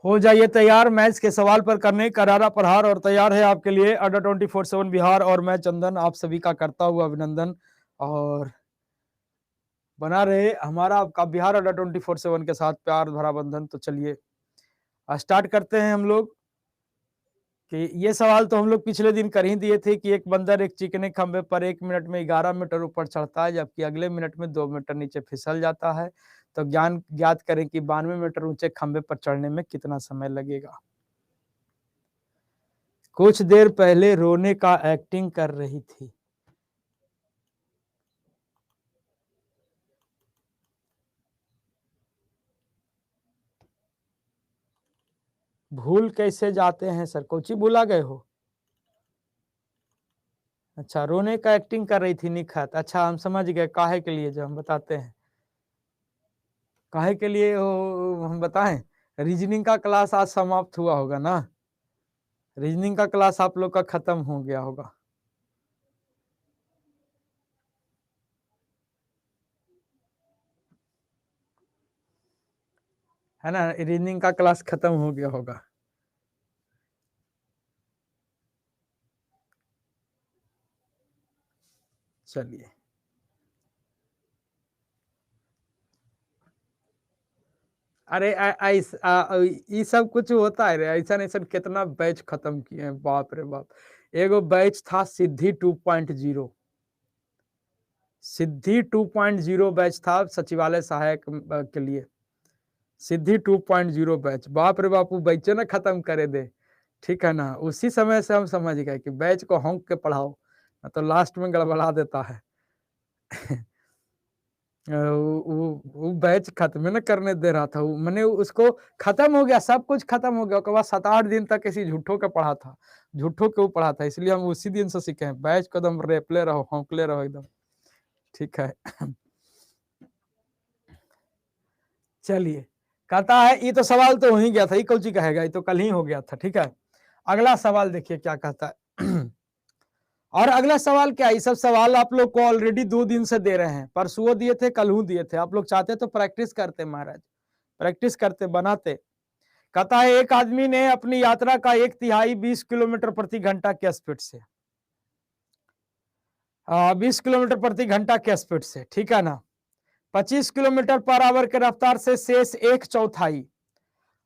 हो जाइए तैयार मैच के सवाल पर करने करारा प्रहार, और तैयार है आपके लिए अड्डा 24/7 बिहार और मैं चंदन आप सभी का करता हुआ अभिनंदन। और बना रहे हमारा आपका बिहार अड्डा 24/7 के साथ प्यार भरा बंधन। तो चलिए स्टार्ट करते हैं हम लोग कि ये सवाल तो हम लोग पिछले दिन कर ही दिए थे कि एक बंदर एक चिकने खंबे पर 1 मिनट में 11 मीटर ऊपर चढ़ता है, जबकि अगले मिनट में 2 मीटर नीचे फिसल जाता है। तो ज्ञान ज्ञात करें कि 92 मीटर ऊंचे खंबे पर चढ़ने में कितना समय लगेगा। कुछ देर पहले रोने का एक्टिंग कर रही थी। भूल कैसे जाते हैं सर? कोची भूला गए हो? अच्छा, रोने का एक्टिंग कर रही थी निखत। अच्छा, हम समझ गए काहे के लिए, जो हम बताते हैं काहे के लिए हम बताएं। रीजनिंग का क्लास आज समाप्त हुआ होगा ना? रीजनिंग का क्लास आप लोग का खत्म हो गया होगा, है ना? रीजनिंग का क्लास खत्म हो गया होगा। चलिए, अरे ये सब कुछ होता है रे, ऐसा ऐसा कितना बैच खत्म किए हैं, बाप रे बाप। एगो बैच था सिद्धि 2.0, सिद्धि 2.0 बैच था सचिवालय सहायक के लिए। सिद्धि 2.0 बैच, बाप रे बाप, वो बैचे ना खत्म करे दे। ठीक है ना? उसी समय से हम समझ गए कि बैच को होंक के पढ़ाओ, तो लास्ट में गड़बड़ा देता है। वो बैच खत्म न करने दे रहा था, मैंने उसको खत्म हो गया, सब कुछ खत्म हो गया। उसके बाद 7-8 दिन तक किसी झूठों का पढ़ा था, झूठों के वो पढ़ा था, इसलिए हम उसी दिन से सीखे हैं बैच को एकदम रेपले रहो, हौंकले रहो एकदम। ठीक है। चलिए, कहता है ये तो सवाल तो हो ही गया था, ये कौची कहेगा, ये तो कल ही हो गया था। ठीक है, अगला सवाल देखिए क्या कहता है। और अगला सवाल क्या है, ये सब सवाल आप लोग को ऑलरेडी 2 दिन से दे रहे हैं, परसों दिए थे, कल दिए थे। आप लोग चाहते तो प्रैक्टिस करते महाराज, प्रैक्टिस करते, बनाते। कहता है एक आदमी ने अपनी यात्रा का 1/3 20 किलोमीटर प्रति घंटा के स्पीड से, 20 किलोमीटर प्रति घंटा के स्पीड से, ठीक है ना, 25 किलोमीटर पर आवर के रफ्तार से शेष 1/4,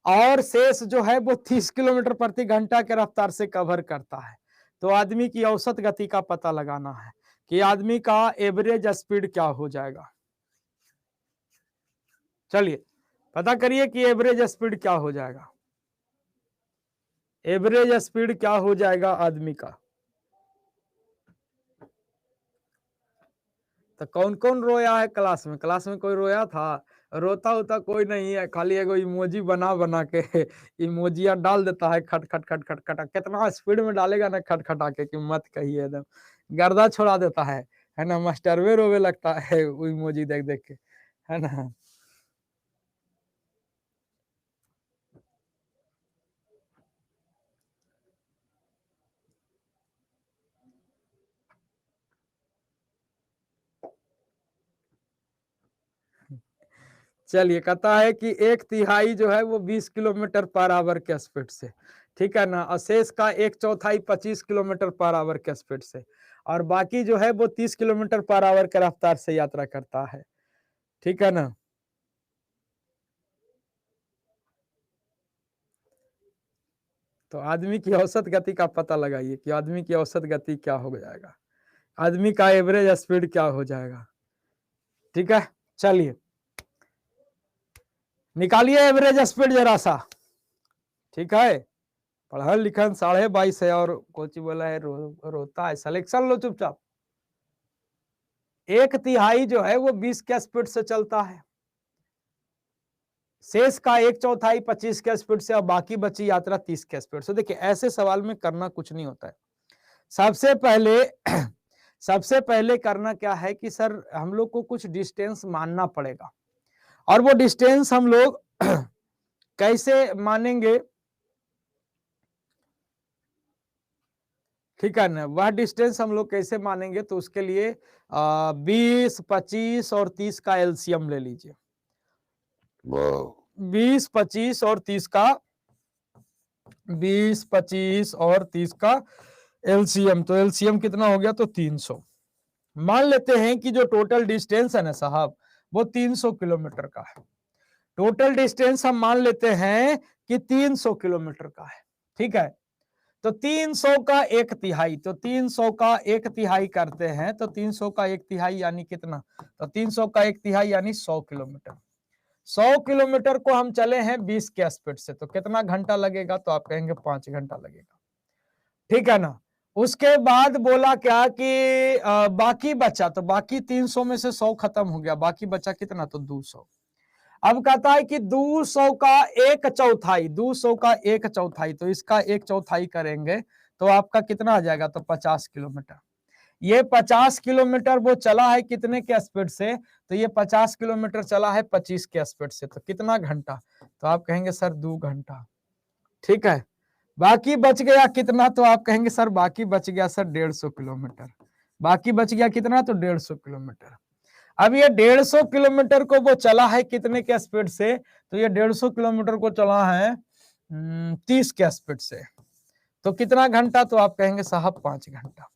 और शेष जो है वो 30 किलोमीटर प्रति घंटा के रफ्तार से कवर करता है। तो आदमी की औसत गति का पता लगाना है कि आदमी का एवरेज स्पीड क्या हो जाएगा। चलिए पता करिए कि एवरेज स्पीड क्या हो जाएगा, एवरेज स्पीड क्या हो जाएगा आदमी का। तो कौन कौन रोया है क्लास में? क्लास में कोई रोया था? रोता होता कोई नहीं है, खाली एगो इमोजी बना बना के इमोजिया डाल देता है, खट खट खट खट खट, कितना स्पीड में डालेगा ना खट खटा के कि मत कहिए, एकदम गर्दा छोड़ा देता है ना? मास्टर वे रोवे लगता है वो इमोजी देख देख के, है ना? चलिए, कहता है कि 1/3 जो है वो 20 किलोमीटर पर आवर के स्पीड से, ठीक है ना, और शेष का 1/4 25 किलोमीटर पर आवर के स्पीड से, और बाकी जो है वो 30 किलोमीटर पर आवर के रफ्तार से यात्रा करता है। ठीक है ना? तो आदमी की औसत गति का पता लगाइए कि आदमी की औसत गति क्या हो जाएगा, आदमी का एवरेज स्पीड क्या हो जाएगा। ठीक है, चलिए निकालिए एवरेज स्पीड जरा सा। ठीक है, पढ़ल लिखन 22.5 है और कोची बोला है रोता है, सिलेक्शन लो चुपचाप। 1/3 जो है वो 20 के स्पीड से चलता है, शेष का 1/4 25 के स्पीड से, और बाकी बची यात्रा 30 के स्पीड से। देखिए ऐसे सवाल में करना कुछ नहीं होता है। सबसे पहले सबसे पहले करना क्या है कि सर हम लोग को कुछ डिस्टेंस मानना पड़ेगा, और वो डिस्टेंस हम लोग कैसे मानेंगे? ठीक है ना। वह डिस्टेंस हम लोग कैसे मानेंगे, तो उसके लिए 20, 25 और 30 का एलसीएम ले लीजिए। 20, 25 और 30 का 20, 25 और 30 का एलसीएम, तो एलसीएम कितना हो गया, तो 300। मान लेते हैं कि जो टोटल डिस्टेंस है ना साहब, वो 300 किलोमीटर का है। टोटल डिस्टेंस हम मान लेते हैं कि 300 किलोमीटर का है। ठीक है, तो 300 का एक तिहाई, तो 300 का एक तिहाई करते हैं, तो 300 का एक तिहाई यानी कितना, तो 300 का एक तिहाई यानी 100 किलोमीटर। 100 किलोमीटर को हम चले हैं 20 के स्पीड से, तो कितना घंटा लगेगा, तो आप कहेंगे 5 घंटा लगेगा। ठीक है ना। उसके बाद बोला क्या कि बाकी बचा, तो बाकी 300 में से 100 खत्म हो गया, बाकी बचा कितना, तो 200। अब कहता है कि 200 का एक चौथाई, 200 का एक चौथाई, तो इसका एक चौथाई करेंगे तो आपका कितना आ जाएगा, तो 50 किलोमीटर। ये 50 किलोमीटर वो चला है कितने के स्पीड से, तो ये 50 किलोमीटर चला है 25 के स्पीड से, तो कितना घंटा, तो आप कहेंगे सर 2 घंटा। ठीक है, बाकी बच गया कितना, तो आप कहेंगे सर बाकी बच गया सर 150 किलोमीटर। बाकी बच गया कितना, तो 150 किलोमीटर। अब ये 150 किलोमीटर को वो चला है कितने के स्पीड से, तो ये 150 किलोमीटर को चला है 30 के स्पीड से, तो कितना घंटा, तो आप कहेंगे साहब 5 घंटा।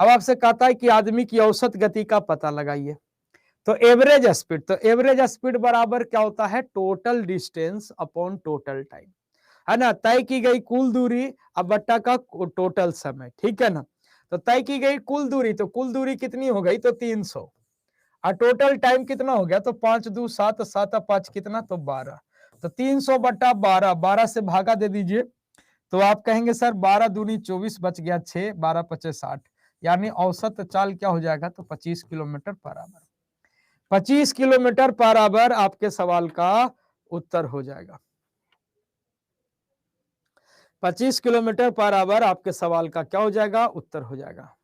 अब आपसे कहता है कि आदमी की औसत गति का पता लगाइए, तो एवरेज स्पीड, तो एवरेज स्पीड बराबर क्या होता है, total distance upon total time, है ना। तय की गई कुल दूरी अब बट्टा का टोटल समय। ठीक है ना, तो तय की गई कुल दूरी, तो कुल दूरी कितनी हो गई, तो 300, और टोटल टाइम कितना हो गया, तो 5 2 7 7 5 कितना, तो 12, तो 300 बटा 12, 12 से भागा दे दीजिए, तो आप कहेंगे सर 12 दूनी 24 बच गया 6, 12 पचे 60, यानी औसत चाल क्या हो जाएगा, तो 25 kilometre per hour. 25 kilometre per hour आपके सवाल का उत्तर हो जाएगा। 25 किलोमीटर पर आवर आपके सवाल का क्या हो जाएगा, उत्तर हो जाएगा।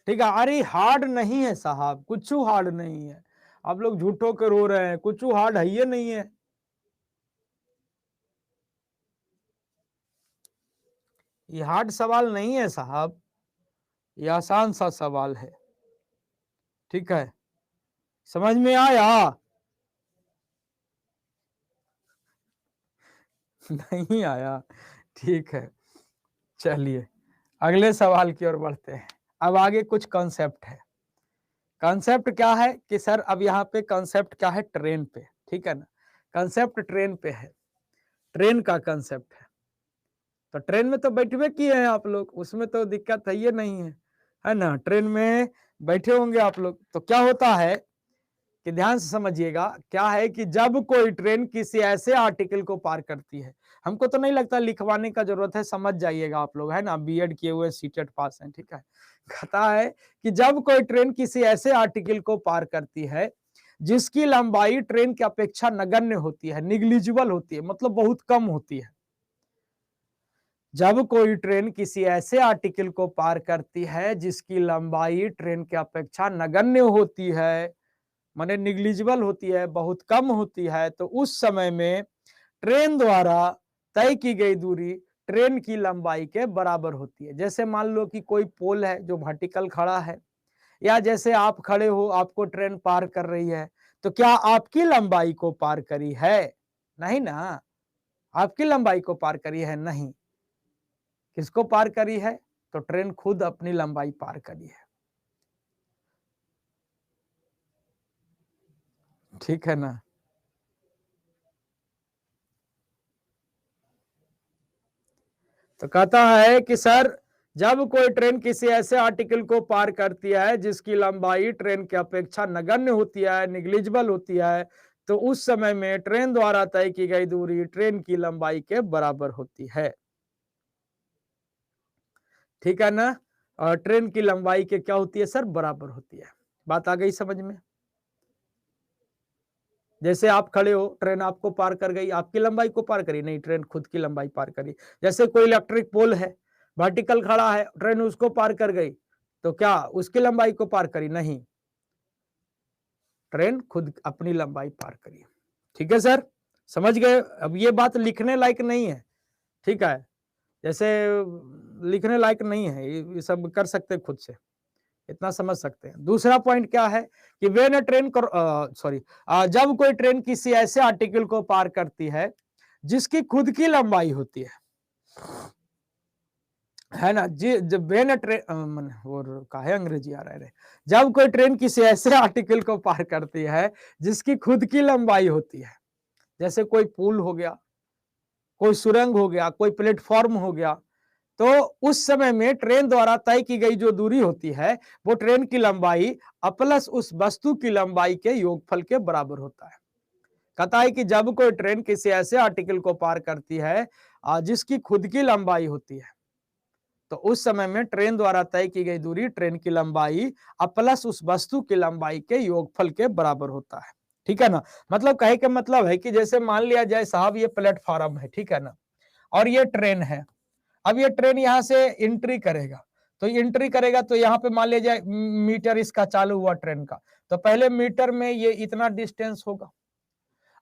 ठीक है, अरे हार्ड नहीं है साहब, कुछ हार्ड नहीं है, आप लोग झूठों के रो रहे हैं, कुछ हार्ड है ये नहीं है, ये हार्ड सवाल नहीं है साहब, ये आसान सा सवाल है। ठीक है, समझ में आया? नहीं आया, ठीक है, चलिए अगले सवाल की ओर बढ़ते हैं। अब आगे कुछ कॉन्सेप्ट है। कॉन्सेप्ट क्या है कि सर, अब यहाँ पे कॉन्सेप्ट क्या है, ट्रेन पे। ठीक है ना, कॉन्सेप्ट ट्रेन पे है, ट्रेन का कॉन्सेप्ट है। तो ट्रेन में तो बैठे किए हैं आप लोग, उसमें तो दिक्कत है ये नहीं है ना। ट्रेन में बैठे होंगे आप लोग, तो क्या होता है कि ध्यान से समझिएगा, क्या है कि जब कोई ट्रेन किसी ऐसे आर्टिकल को पार करती है, हमको तो नहीं लगता लिखवाने का जरूरत है, समझ जाइएगा आप लोग, है ना, बीएड किए हुए सीटेट पास हैं। ठीक है, कहता है कि जब कोई ट्रेन किसी ऐसे आर्टिकल को पार करती है जिसकी लंबाई ट्रेन की अपेक्षा नगण्य होती है, निग्लिजिबल होती है, मतलब बहुत कम होती है। जब कोई ट्रेन किसी ऐसे आर्टिकल को पार करती है जिसकी लंबाई ट्रेन की अपेक्षा नगण्य होती है, माने निग्लिजिबल होती है, बहुत कम होती है, तो उस समय में ट्रेन द्वारा तय की गई दूरी ट्रेन की लंबाई के बराबर होती है। जैसे मान लो कि कोई पोल है जो वर्टिकल खड़ा है, या जैसे आप खड़े हो, आपको ट्रेन पार कर रही है, तो क्या आपकी लंबाई को पार करी है? नहीं ना, आपकी लंबाई को पार करी है नहीं, किसको पार करी है, तो ट्रेन खुद अपनी लंबाई पार करी है। ठीक है ना, तो कहता है कि सर, जब कोई ट्रेन किसी ऐसे आर्टिकल को पार करती है जिसकी लंबाई ट्रेन की अपेक्षा नगण्य होती है, निग्लिजिबल होती है, तो उस समय में ट्रेन द्वारा तय की गई दूरी ट्रेन की लंबाई के बराबर होती है। ठीक है ना, और ट्रेन की लंबाई के क्या होती है सर, बराबर होती है। बात आ गई समझ में? जैसे आप खड़े हो, ट्रेन आपको पार कर गई, आपकी लंबाई को पार करी नहीं, ट्रेन खुद की लंबाई पार करी। जैसे कोई इलेक्ट्रिक पोल है, वर्टिकल खड़ा है, ट्रेन उसको पार कर गई, तो क्या उसकी लंबाई को पार करी? नहीं, ट्रेन खुद अपनी लंबाई पार करी। ठीक है सर, समझ गए? अब ये बात लिखने लायक नहीं है, ठीक है, जैसे लिखने लायक नहीं है, ये सब कर सकते हैं खुद से, इतना समझ सकते हैं। दूसरा पॉइंट क्या है कि व्हेन अ ट्रेन सॉरी जब कोई ट्रेन किसी ऐसे आर्टिकल को पार करती है जिसकी खुद की लंबाई होती है ना, जी जब व्हेन अ ट्रेन और काहे अंग्रेजी आ रहा है रे, जब कोई ट्रेन किसी ऐसे आर्टिकल को पार करती है जिसकी खुद की लंबाई होती है, जैसे कोई पुल हो गया, कोई सुरंग हो गया, कोई प्लेटफॉर्म हो गया, तो उस समय में ट्रेन द्वारा तय की गई जो दूरी होती है वो ट्रेन की लंबाई प्लस उस वस्तु की लंबाई के योगफल के बराबर होता है। कहता है कि जब कोई ट्रेन किसी ऐसे आर्टिकल को पार करती है जिसकी खुद की लंबाई होती है, तो उस समय में ट्रेन द्वारा तय की गई दूरी ट्रेन की लंबाई प्लस उस वस्तु की लंबाई के योगफल के बराबर होता है। ठीक है ना, मतलब कहे के मतलब है कि जैसे मान लिया जाए साहब ये प्लेटफॉर्म है, ठीक है ना, और ये ट्रेन है। अब ये ट्रेन यहां से एंट्री करेगा, तो एंट्री करेगा तो यहाँ पे मान लिया जाए मीटर इसका चालू हुआ ट्रेन का, तो पहले मीटर में ये इतना डिस्टेंस होगा।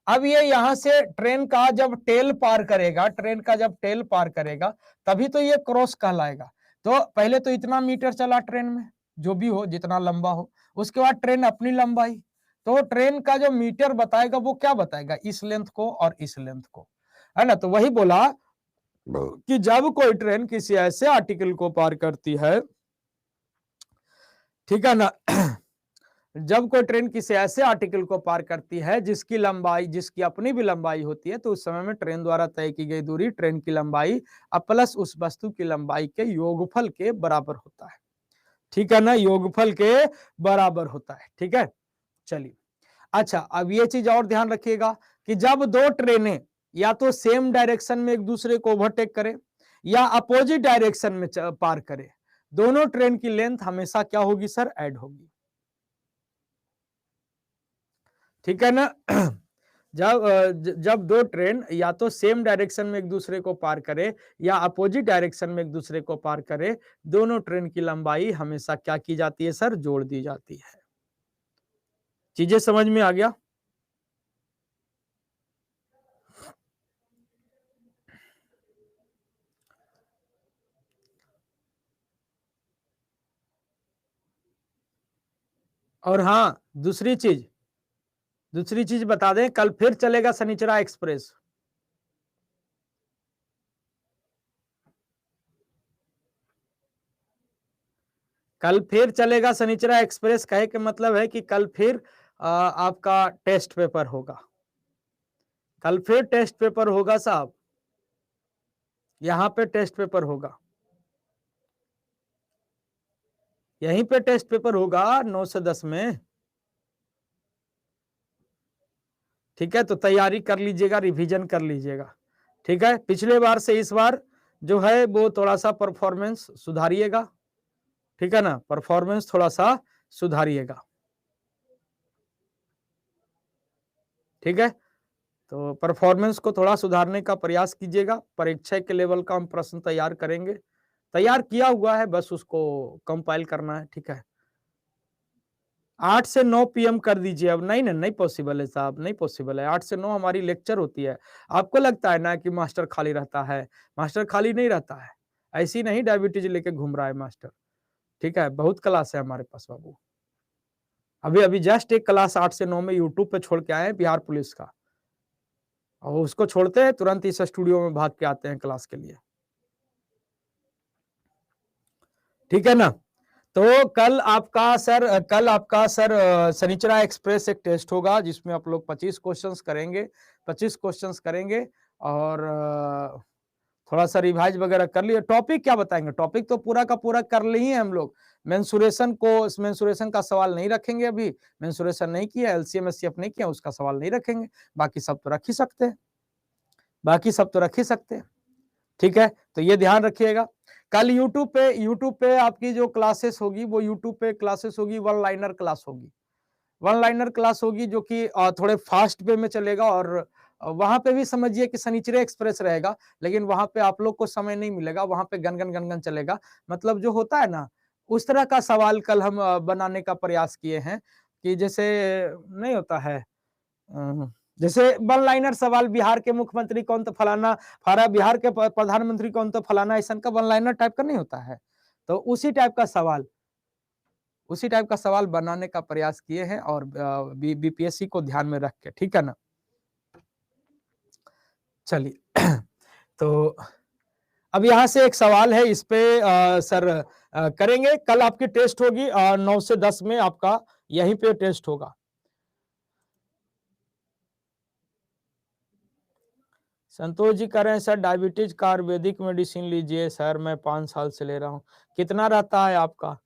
अब ये यहां से ट्रेन का जब टेल पार करेगा, ट्रेन का जब टेल पार करेगा तभी तो ये क्रॉस कहलाएगा। तो पहले तो इतना मीटर चला ट्रेन में, जो भी हो जितना लंबा हो, उसके बाद ट्रेन अपनी लंबाई, तो ट्रेन का जो मीटर बताएगा वो क्या बताएगा, इस लेंथ को और इस लेंथ को, है ना। तो वही बोला कि जब कोई ट्रेन किसी ऐसे आर्टिकल को पार करती है, ठीक है ना, जब कोई ट्रेन किसी ऐसे आर्टिकल को पार करती है जिसकी लंबाई, जिसकी अपनी भी लंबाई होती है, तो उस समय में ट्रेन द्वारा तय की गई दूरी ट्रेन की लंबाई प्लस उस वस्तु की लंबाई के योगफल के बराबर होता है। ठीक है ना, योगफल के बराबर होता है। ठीक है, चलिए अच्छा, अब ये चीज और ध्यान रखिएगा कि जब दो ट्रेनें या तो सेम डायरेक्शन में एक दूसरे को ओवरटेक करें या अपोजिट डायरेक्शन में पार करें, दोनों ट्रेन की लेंथ हमेशा क्या होगी सर, ऐड होगी। ठीक है ना, जब दो ट्रेन या तो सेम डायरेक्शन में एक दूसरे को पार करे या अपोजिट डायरेक्शन में एक दूसरे को पार करे, दोनों ट्रेन की लंबाई हमेशा क्या की जाती है सर, जोड़ दी जाती है। चीजें समझ में आ गया। और हाँ, दूसरी चीज बता दें, कल फिर चलेगा शनिचरा एक्सप्रेस। कल फिर चलेगा शनिचरा एक्सप्रेस, कहे के मतलब है कि कल फिर आपका टेस्ट पेपर होगा। कल फिर टेस्ट पेपर होगा साहब, यहाँ पे टेस्ट पेपर होगा, यहीं पे टेस्ट पेपर होगा 9 से 10 में। ठीक है, तो तैयारी कर लीजिएगा, रिवीजन कर लीजिएगा। ठीक है, पिछले बार से इस बार जो है वो थोड़ा सा परफॉर्मेंस सुधारिएगा। ठीक है ना, परफॉर्मेंस थोड़ा सा सुधारिएगा। ठीक है, तो परफॉर्मेंस को थोड़ा सुधारने का प्रयास कीजिएगा। परीक्षा के लेवल का हम प्रश्न तैयार करेंगे, तैयार किया हुआ है, बस उसको कंपाइल करना है। ठीक है, 8 से 9 पीएम कर दीजिए। अब नहीं ना, नहीं पॉसिबल है साहब, नहीं पॉसिबल है। 8 से 9 हमारी लेक्चर होती है। आपको लगता है ना कि मास्टर खाली रहता है, मास्टर खाली नहीं रहता है। ऐसी नहीं डायबिटीज लेके घूम रहा है मास्टर। ठीक है, बहुत क्लास है हमारे पास बाबू। अभी अभी जस्ट एक क्लास 8 से 9 में यूट्यूब पे छोड़ के आए हैं, बिहार पुलिस का, और उसको छोड़ते हैं तुरंत इस स्टूडियो में भाग के आते हैं क्लास के लिए। ठीक है ना, तो कल आपका सर शनिचरा एक्सप्रेस एक टेस्ट होगा जिसमें आप लोग 25 क्वेश्चंस करेंगे, 25 क्वेश्चंस करेंगे, और थोड़ा सा रिवाइज वगैरह कर लिए। टॉपिक क्या बताएंगे, टॉपिक तो पूरा का पूरा कर लिए हैं हम लोग। मेंसुरेशन का सवाल नहीं रखेंगे, अभी मेंसुरेशन नहीं किया, एलसीएम एचसीएफ नहीं किया, उसका सवाल नहीं रखेंगे। बाकी सब तो रख ही सकते हैं, बाकी सब तो रख ही सकते हैं। ठीक है, तो ये ध्यान रखिएगा। कल यूट्यूब पे आपकी जो क्लासेस होगी वो यूट्यूब पे क्लासेस होगी, वन लाइनर क्लास होगी। वन लाइनर क्लास होगी जो कि थोड़े फास्ट वे में चलेगा, और वहां पे भी समझिए कि शनिचरे एक्सप्रेस रहेगा, लेकिन वहां पे आप लोग को समय नहीं मिलेगा, वहां पे गनगन गनगन चलेगा। मतलब जो होता है ना, उस तरह का सवाल कल हम बनाने का प्रयास किए हैं कि जैसे नहीं होता है, जैसे वन लाइनर सवाल, बिहार के मुख्यमंत्री कौन तो फलाना, फारा बिहार के प्रधानमंत्री कौन तो फलाना, ऐसा का वन लाइनर टाइप का नहीं होता है। तो उसी टाइप का सवाल बनाने का प्रयास किए हैं और बीपीएससी को ध्यान में रख के, ठीक है ना। चलिए तो अब यहाँ से एक सवाल है, इस पे सर करेंगे। कल आपकी टेस्ट होगी 9 से 10 में, आपका यहीं पे टेस्ट होगा। संतोष जी कह रहे हैं सर डायबिटीज का आयुर्वेदिक मेडिसिन लीजिए। सर मैं 5 साल से ले रहा हूँ। कितना रहता है आपका?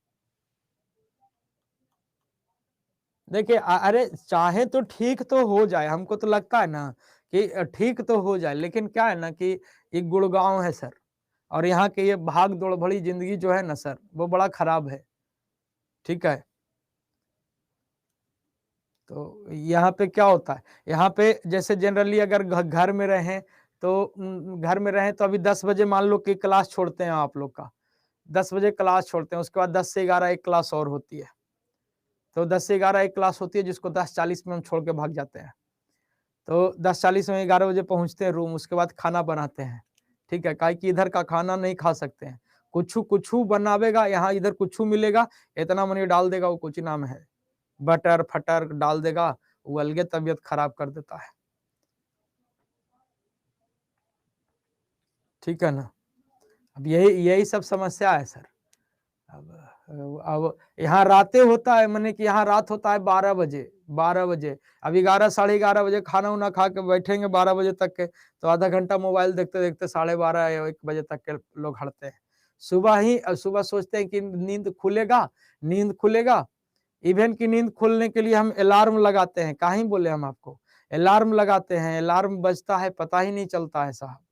देखिए अरे चाहे तो ठीक तो हो जाए, हमको तो लगता है ना कि ठीक तो हो जाए, लेकिन क्या है ना कि एक गुड़गांव है सर, और यहाँ के ये भाग दौड़ भरी जिंदगी जो है ना सर, वो बड़ा खराब है, ठीक है। तो यहाँ पे क्या होता है, यहाँ पे जैसे जनरली अगर घर में रहें तो घर में रहें तो अभी 10 बजे मान लो कि क्लास छोड़ते हैं आप लोग का, 10 बजे क्लास छोड़ते हैं, उसके बाद 10 से 11 एक क्लास और होती है। तो 10 से 11 एक क्लास होती है, जिसको 10:40 में हम छोड़ के भाग जाते हैं। तो 10:40 में 11 बजे पहुंचते हैं रूम, उसके बाद खाना बनाते हैं, ठीक है। काहे कि इधर का खाना नहीं खा सकते हैं, कुछ बनावेगा, यहाँ इधर कुछ मिलेगा, इतना मनी डाल देगा, वो कुछ नाम है, बटर फटर डाल देगा, वो अलगे तबीयत खराब कर देता है, ठीक है ना। अब यही यही सब समस्या है सर। अब यहाँ रातें होता है, मैंने कि यहाँ रात होता है 12 बजे, 12 बजे। अब 11 साढ़े 11 बजे खाना उना खा के बैठेंगे 12 बजे तक के, तो आधा घंटा मोबाइल देखते देखते 12:30 या 1 बजे तक के लोग हटते हैं। सुबह सोचते हैं कि नींद खुलेगा। इवन की नींद खुलने के लिए हम अलार्म लगाते हैं, काहे बोले हम आपको, अलार्म लगाते हैं, अलार्म बजता है पता ही नहीं चलता है साहब,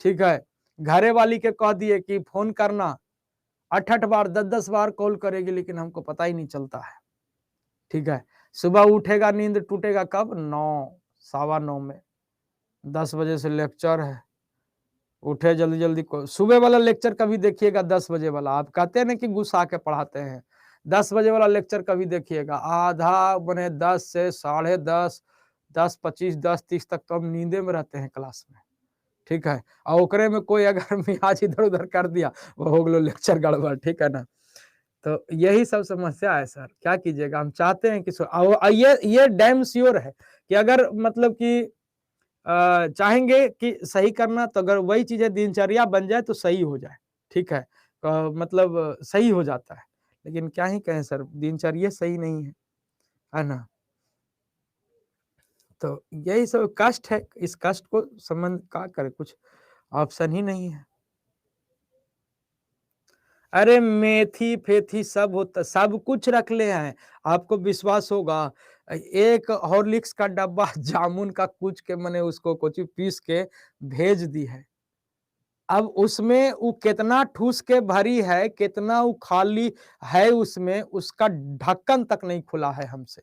ठीक है। घरे वाली के कह दिए कि फोन करना, 8-8 बार 10-10 बार कॉल करेगी, लेकिन हमको पता ही नहीं चलता है, ठीक है। सुबह उठेगा, नींद टूटेगा कब? 9, 9:15 में, 10 बजे से लेक्चर है, उठे जल्दी जल्दी को सुबह वाला लेक्चर कभी देखिएगा, 10 बजे वाला, आप कहते हैं ना कि गुस्सा के पढ़ाते हैं, 10 बजे वाला लेक्चर कभी देखिएगा, आधा बने 10 से 10:30, 10:25, 10:30 तक तो हम नींदे में रहते हैं क्लास में, ठीक है। और ओकरे में कोई अगर मियाज इधर उधर कर दिया, वो हो गलो लेक्चर गड़बड़, ठीक है ना। तो यही सब समस्या है सर, क्या कीजिएगा। हम चाहते हैं कि ये डैम श्योर है कि अगर मतलब कि चाहेंगे कि सही करना, तो अगर वही चीजें दिनचर्या बन जाए तो सही हो जाए, ठीक है। मतलब सही हो जाता है, लेकिन क्या ही कहें सर, दिनचर्या सही नहीं है ना। तो यही सब कष्ट है, इस कष्ट को संबंध क्या करे, कुछ ऑप्शन ही नहीं है। अरे मेथी फेथी सब होता, सब कुछ रख ले हैं, आपको विश्वास होगा। एक हॉर्लिक्स का डब्बा जामुन का कुछ के मैंने उसको कुछ पीस के भेज दी है। अब उसमें वो कितना ठूस के भरी है, कितना वो खाली है, उसमें उसका ढक्कन तक नहीं खुला है हमसे,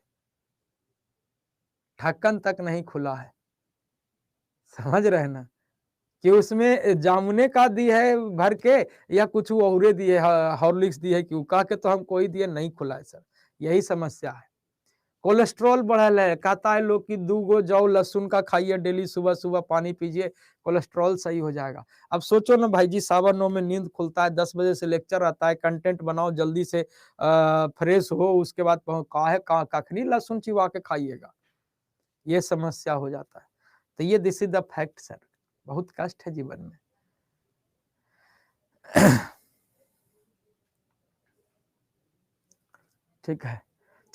ढक्कन तक नहीं खुला है, समझ रहे हैं ना। कि उसमें जामुने का दी है भर के, या कुछ और दिए, हॉर्लिक्स दी है, क्यों कह के तो हम कोई दिए नहीं खुला है सर, यही समस्या है। कोलेस्ट्रॉल बढ़ल है, कहता है लोग कि 2 जौ लहसुन का खाइए डेली, सुबह सुबह पानी पीजिए, कोलेस्ट्रॉल सही हो जाएगा। अब सोचो ना भाई जी, 9:15 में नींद खुलता है, 10 बजे से लेक्चर आता है, कंटेंट बनाओ जल्दी से, फ्रेश हो, उसके बाद काहे कखनी लहसुन चिवा के खाइएगा, ये समस्या हो जाता है। तो ये this is the fact sir, बहुत कष्ट है जीवन में। ठीक है,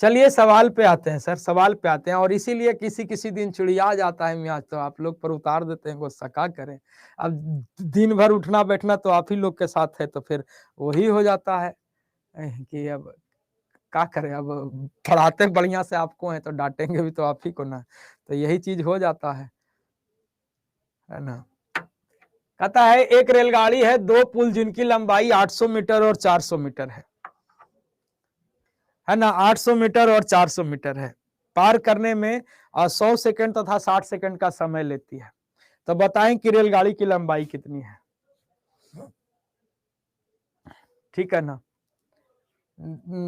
चलिए सवाल पे आते हैं सर, सवाल पे आते हैं। और इसीलिए किसी किसी दिन चिड़िया जाता है मियाज, तो आप लोग पर उतार देते हैं, गुस्सा क्या करें। अब दिन भर उठना बैठना तो आप ही लोग के साथ है, तो फिर वही हो जाता है कि अब क्या करें। अब पढ़ाते बढ़िया से आपको हैं, तो डांटेंगे भी तो आप ही को ना, तो यही चीज हो जाता है ना। कहता है एक रेलगाड़ी है, 2 पुल जिनकी लंबाई 800 मीटर और 400 मीटर है ना, 800 मीटर और 400 मीटर है, पार करने में 100 सेकंड तथा 60 सेकंड का समय लेती है। तो बताएं कि रेलगाड़ी की लंबाई कितनी है, ठीक है ना।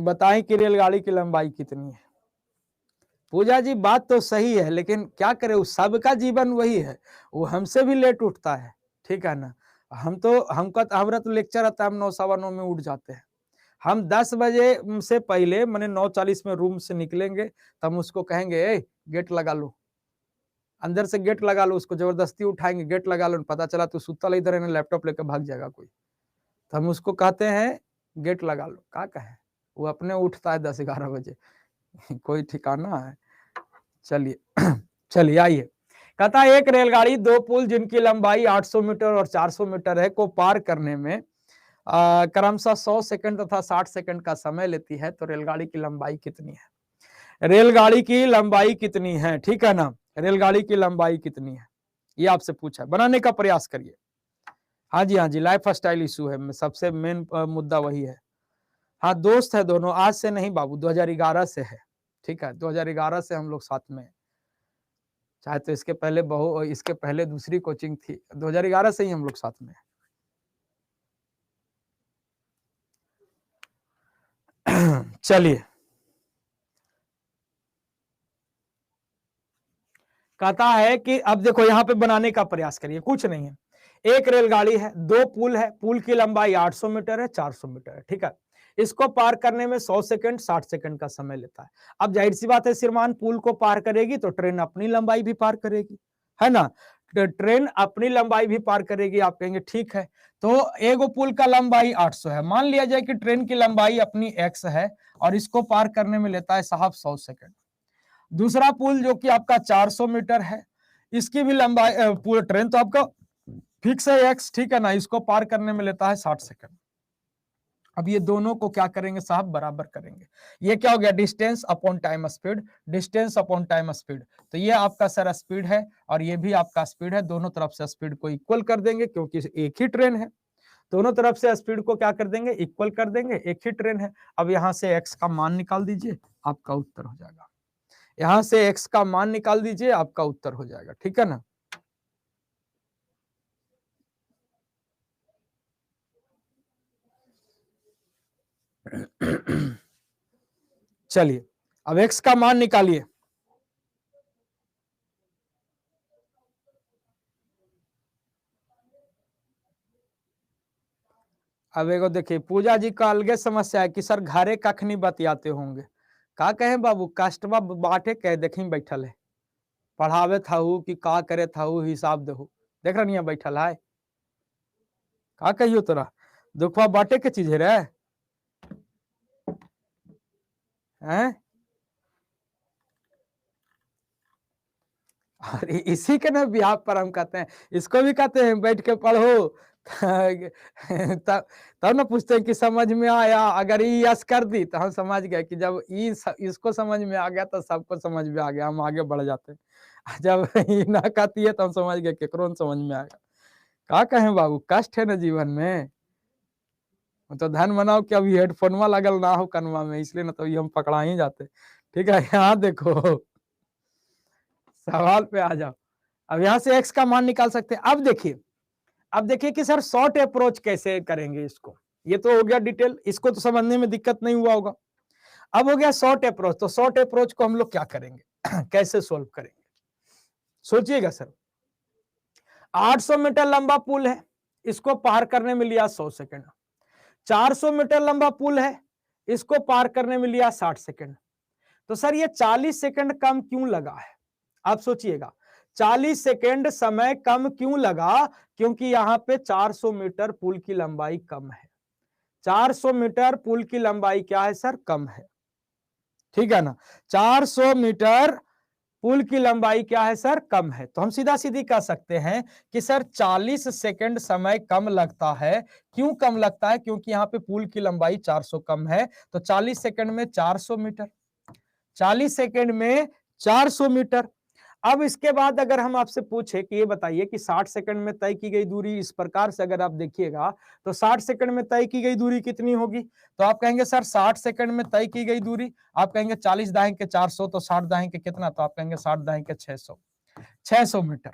बताएं कि रेलगाड़ी की लंबाई कितनी है। पूजा जी बात तो सही है, लेकिन क्या करें, उस सबका जीवन वही है, वो हमसे भी लेट उठता है, ठीक है ना। हमारा तो लेक्चर आता है, हम 9 सवा 9 में उठ जाते हैं। हम 10 बजे से पहले मैंने 9:40 में रूम से निकलेंगे, तो हम उसको कहेंगे ए गेट लगा लो, अंदर से गेट लगा लो, उसको जबरदस्ती उठाएंगे, गेट लगा लो, पता चला तो सुतल इधर है, लैपटॉप लेकर भाग जाएगा कोई, तो हम उसको कहते हैं गेट लगा लो, क्या कहें, वो अपने उठता है 10-11 बजे कोई ठिकाना है। चलिए चलिए आइए, कहता है एक रेलगाड़ी 2 पुल जिनकी लंबाई 800 मीटर और 400 मीटर है को पार करने में क्रमशः 100 सेकंड तथा 60 सेकंड का समय लेती है, तो रेलगाड़ी की लंबाई कितनी है? रेलगाड़ी की लंबाई कितनी है, ठीक है ना, रेलगाड़ी की लंबाई कितनी है, ये आपसे पूछा है, बनाने का प्रयास करिए। हाँ जी लाइफ स्टाइल इशू है, सबसे मेन मुद्दा वही है। हाँ दोस्त है दोनों, आज से नहीं बाबू, 2011 से है, ठीक है, 2011 से हम लोग साथ में हैं। चाहे तो इसके पहले दूसरी कोचिंग थी, 2011 से ही हम लोग साथ में हैं। चलिए, कहता है कि अब देखो यहां पे बनाने का प्रयास करिए, कुछ नहीं है, एक रेलगाड़ी है, 2 पुल है, पुल की लंबाई 800 मीटर है, 400 मीटर है, ठीक है, इसको पार करने में 100 सेकंड 60 सेकंड का समय लेता है। अब जाहिर सी बात है श्रीमान, पुल को पार करेगी तो ट्रेन अपनी लंबाई भी पार करेगी, है ना, तो ट्रेन अपनी लंबाई भी पार करेगी। आप कहेंगे ठीक है, तो एगो पुल का लंबाई 800 है, मान लिया जाए कि ट्रेन की लंबाई अपनी x है और इसको पार करने में लेता है साहब 100 सेकंड। दूसरा पुल जो कि आपका 400 मीटर है, इसकी भी लंबाई, पूरा ट्रेन तो आपका फिक्स है x, ठीक है ना, इसको पार करने में लेता है 60 सेकंड। अब ये दोनों को क्या करेंगे साहब, बराबर करेंगे। ये क्या हो गया, distance upon time speed, distance upon time speed, तो ये आपका सर स्पीड है और ये भी आपका स्पीड है, दोनों तरफ से स्पीड को इक्वल कर देंगे क्योंकि एक ही ट्रेन है, दोनों तरफ से स्पीड को क्या कर देंगे, इक्वल कर देंगे, एक ही ट्रेन है। अब यहां से x का मान निकाल दीजिए, आपका उत्तर हो जाएगा, यहां से x का मान निकाल दीजिए, आपका उत्तर हो जाएगा, ठीक है ना। चलिए, अब x का मान निकालिए। अब एगो देखिए, पूजा जी का अलगे समस्या है कि सर घरे कखनी बतियाते होंगे, का कहे बाबू, कस्टमर बाटे कह देखी बैठल है, पढ़ावे था कि का करे था हिसाब देहू, देख रही है बैठल है, का कहियो तोरा दुखवा बाटे के चीज है रे, हैं? और इसी के ना बिहार पर हम कहते हैं, इसको भी कहते हैं बैठ के पढ़ो तब ना पूछते हैं कि समझ में आया, अगर ई यस कर दी तो हम समझ गए कि जब इसको समझ में आ गया तो सबको समझ में आ गया, हम आगे बढ़ जाते हैं। जब ई ना कहती है तो हम समझ गए केकरो समझ में आएगा। का कहें बाबू, कष्ट है ना जीवन में, तो ध्यान बनाओ कि अभी हेडफोनवा लगल ना हो कनवा में, इसलिए ना तो ये हम पकड़ा ही जाते। ठीक है, यहाँ देखो सवाल पे आ जाओ। अब यहां से x का मान निकाल सकते हैं। अब देखिए कि सर शॉर्ट अप्रोच कैसे करेंगे इसको, ये तो हो गया डिटेल, इसको तो समझने में दिक्कत नहीं हुआ होगा। अब हो गया शॉर्ट अप्रोच, तो शॉर्ट अप्रोच को हम लोग क्या करेंगे कैसे सोल्व करेंगे, सोचिएगा सर। 800 मीटर लंबा पुल है, इसको पार करने में लिया 100 सेकंड। 400 मीटर लंबा पुल है, इसको पार करने में लिया 60 सेकंड। तो सर ये 40 सेकंड कम क्यों लगा है, आप सोचिएगा, 40 सेकंड समय कम क्यों लगा, क्योंकि यहां पे 400 मीटर पुल की लंबाई कम है। 400 मीटर पुल की लंबाई क्या है सर, कम है, ठीक है ना। 400 मीटर पुल की लंबाई क्या है सर, कम है, तो हम सीधा सीधी कह सकते हैं कि सर 40 सेकंड समय कम लगता है। क्यों कम लगता है, क्योंकि यहाँ पे पुल की लंबाई 400 कम है, तो 40 सेकंड में 400 मीटर, 40 सेकंड में 400 मीटर। अब इसके बाद अगर हम आपसे पूछे कि ये बताइए कि 60 सेकंड में तय की गई दूरी, इस प्रकार से अगर आप देखिएगा तो 60 सेकंड में तय की गई दूरी कितनी होगी, तो आप कहेंगे सर 60 सेकंड में तय की गई दूरी, आप कहेंगे 40 दाएं के 400, तो 60 दाएं के कितना, तो आप कहेंगे 60 दाएं के 600 मीटर,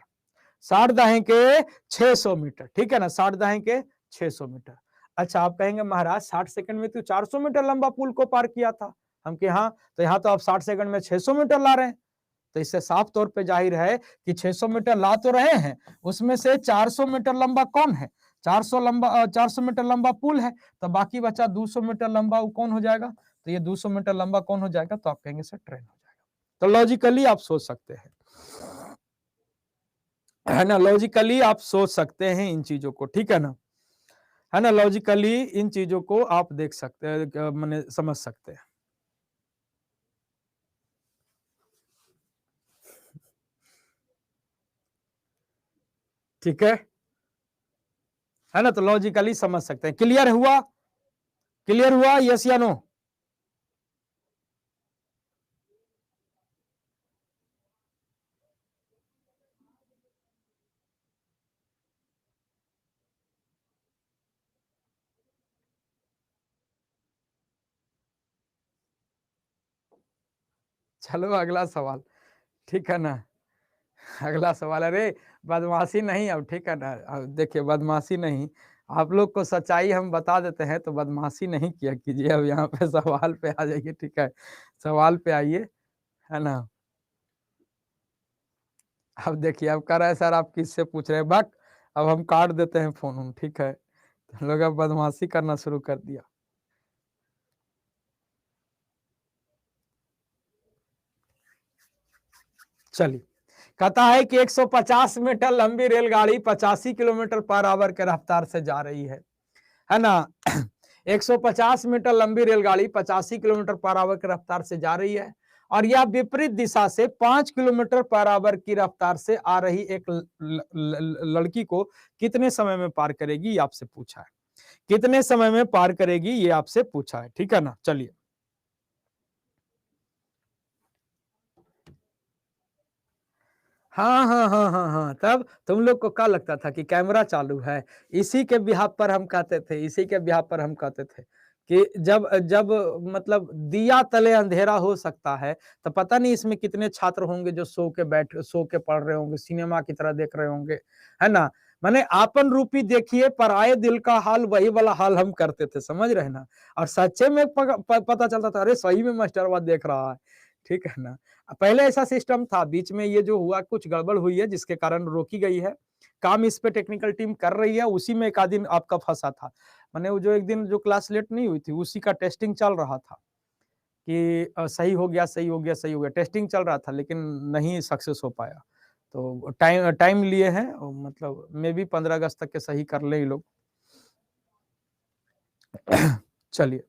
60 दाएं के 600 मीटर, ठीक है ना, 60 दाएं के 600 मीटर। अच्छा, आप कहेंगे महाराज 60 सेकंड में तो 400 मीटर लंबा पुल को पार किया था, हम कि हाँ, तो यहाँ तो आप 60 सेकंड में 600 मीटर ला रहे हैं। तो इससे साफ तौर पे जाहिर है कि 600 मीटर ला तो रहे हैं, उसमें से 400 मीटर लंबा कौन है? 400 मीटर लंबा पुल है, तो बाकी बचा 200 मीटर लंबा, वो कौन हो जाएगा? तो ये 200 मीटर लंबा कौन हो जाएगा? तो आप कहेंगे सर ट्रेन हो जाएगा। तो लॉजिकली आप सोच सकते हैं, है ना, लॉजिकली आप सोच सकते हैं इन चीजों को, ठीक है ना, है ना, लॉजिकली इन चीजों को आप देख सकते हैं, माने समझ सकते हैं। ठीक है ना, तो लॉजिकली समझ सकते हैं। क्लियर हुआ? क्लियर हुआ? यस या नो? चलो अगला सवाल, ठीक है ना, अगला सवाल। अरे बदमाशी नहीं अब, ठीक है ना, अब देखिए बदमाशी नहीं, आप लोग को सच्चाई हम बता देते हैं, तो बदमाशी नहीं किया कीजिए। अब यहाँ पे सवाल पे आ जाइए, ठीक है, सवाल पे आइए, है ना। अब देखिए अब कह रहा है सर आप किससे पूछ रहे हैं, बक अब हम काट देते हैं फोन, ठीक है, तो लोग अब बदमाशी करना शुरू कर दिया। चलिए, कहता है कि 150 मीटर लंबी रेलगाड़ी 85 किलोमीटर पर आवर के रफ्तार से जा रही है ना। 150 मीटर लंबी रेलगाड़ी 85 किलोमीटर पर आवर की रफ्तार से जा रही है, और यह विपरीत दिशा से 5 किलोमीटर पर आवर की रफ्तार से आ रही एक लड़की को कितने समय में पार करेगी, ये आपसे पूछा है। कितने समय में पार करेगी, ये आपसे पूछा है, ठीक है ना। चलिए, हाँ हाँ हाँ हाँ हाँ, तब तुम लोग को क्या लगता था कि कैमरा चालू है? इसी के बिहाफ पर हम कहते थे, इसी के बिहाफ पर हम कहते थे कि जब जब मतलब दिया तले अंधेरा हो सकता है, तो पता नहीं इसमें कितने छात्र होंगे जो सो के पढ़ रहे होंगे, सिनेमा की तरह देख रहे होंगे, है ना। माने आपन रूपी देखिए पराये दिल का हाल, वही वाला हाल हम करते थे, समझ रहे ना। और सच्चे में पता चलता था, अरे सही में मास्टरवा देख रहा है, ठीक है ना। पहले ऐसा सिस्टम था, बीच में ये जो हुआ कुछ गड़बड़ हुई है जिसके कारण रोकी गई है, काम इस पे टेक्निकल टीम कर रही है, उसी में एक आध दिन आपका फंसा था। मैंने वो जो एक दिन जो क्लास लेट नहीं हुई थी, उसी का टेस्टिंग चल रहा था कि सही हो गया, सही हो गया, सही हो गया, टेस्टिंग चल रहा था, लेकिन नहीं सक्सेस हो पाया। तो टाइम टाइम लिए हैं, मतलब मे बी 15 अगस्त तक के सही कर ले ये लोग। चलिए,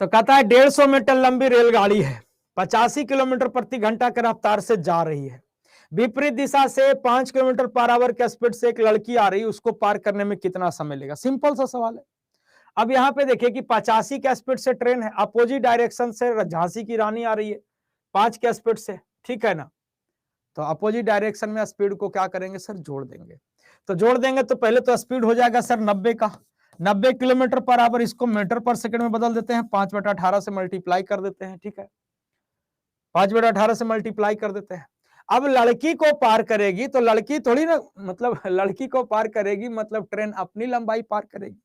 तो कहता है 150 मीटर लंबी रेलगाड़ी है, 85 किलोमीटर प्रति घंटा के रफ्तार से जा रही है, विपरीत दिशा से 5 किलोमीटर पर आवर के स्पीड से एक लड़की आ रही है, उसको पार करने में कितना समय लेगा? सिंपल सा सवाल है। अब यहाँ पे देखिए कि 85 के स्पीड से ट्रेन है, अपोजिट डायरेक्शन से झांसी की रानी आ रही है 5 के स्पीड से, ठीक है ना। तो अपोजिट डायरेक्शन में स्पीड को क्या करेंगे सर? जोड़ देंगे। तो जोड़ देंगे तो पहले तो स्पीड हो जाएगा सर 90 का, 90 किलोमीटर पर आवर, इसको मीटर पर सेकंड में बदल देते हैं, 5/18 से मल्टीप्लाई कर देते हैं, ठीक है, 5/18 से मल्टीप्लाई कर देते हैं। अब लड़की को पार करेगी तो लड़की थोड़ी ना, मतलब लड़की को पार करेगी मतलब ट्रेन अपनी लंबाई पार करेगी,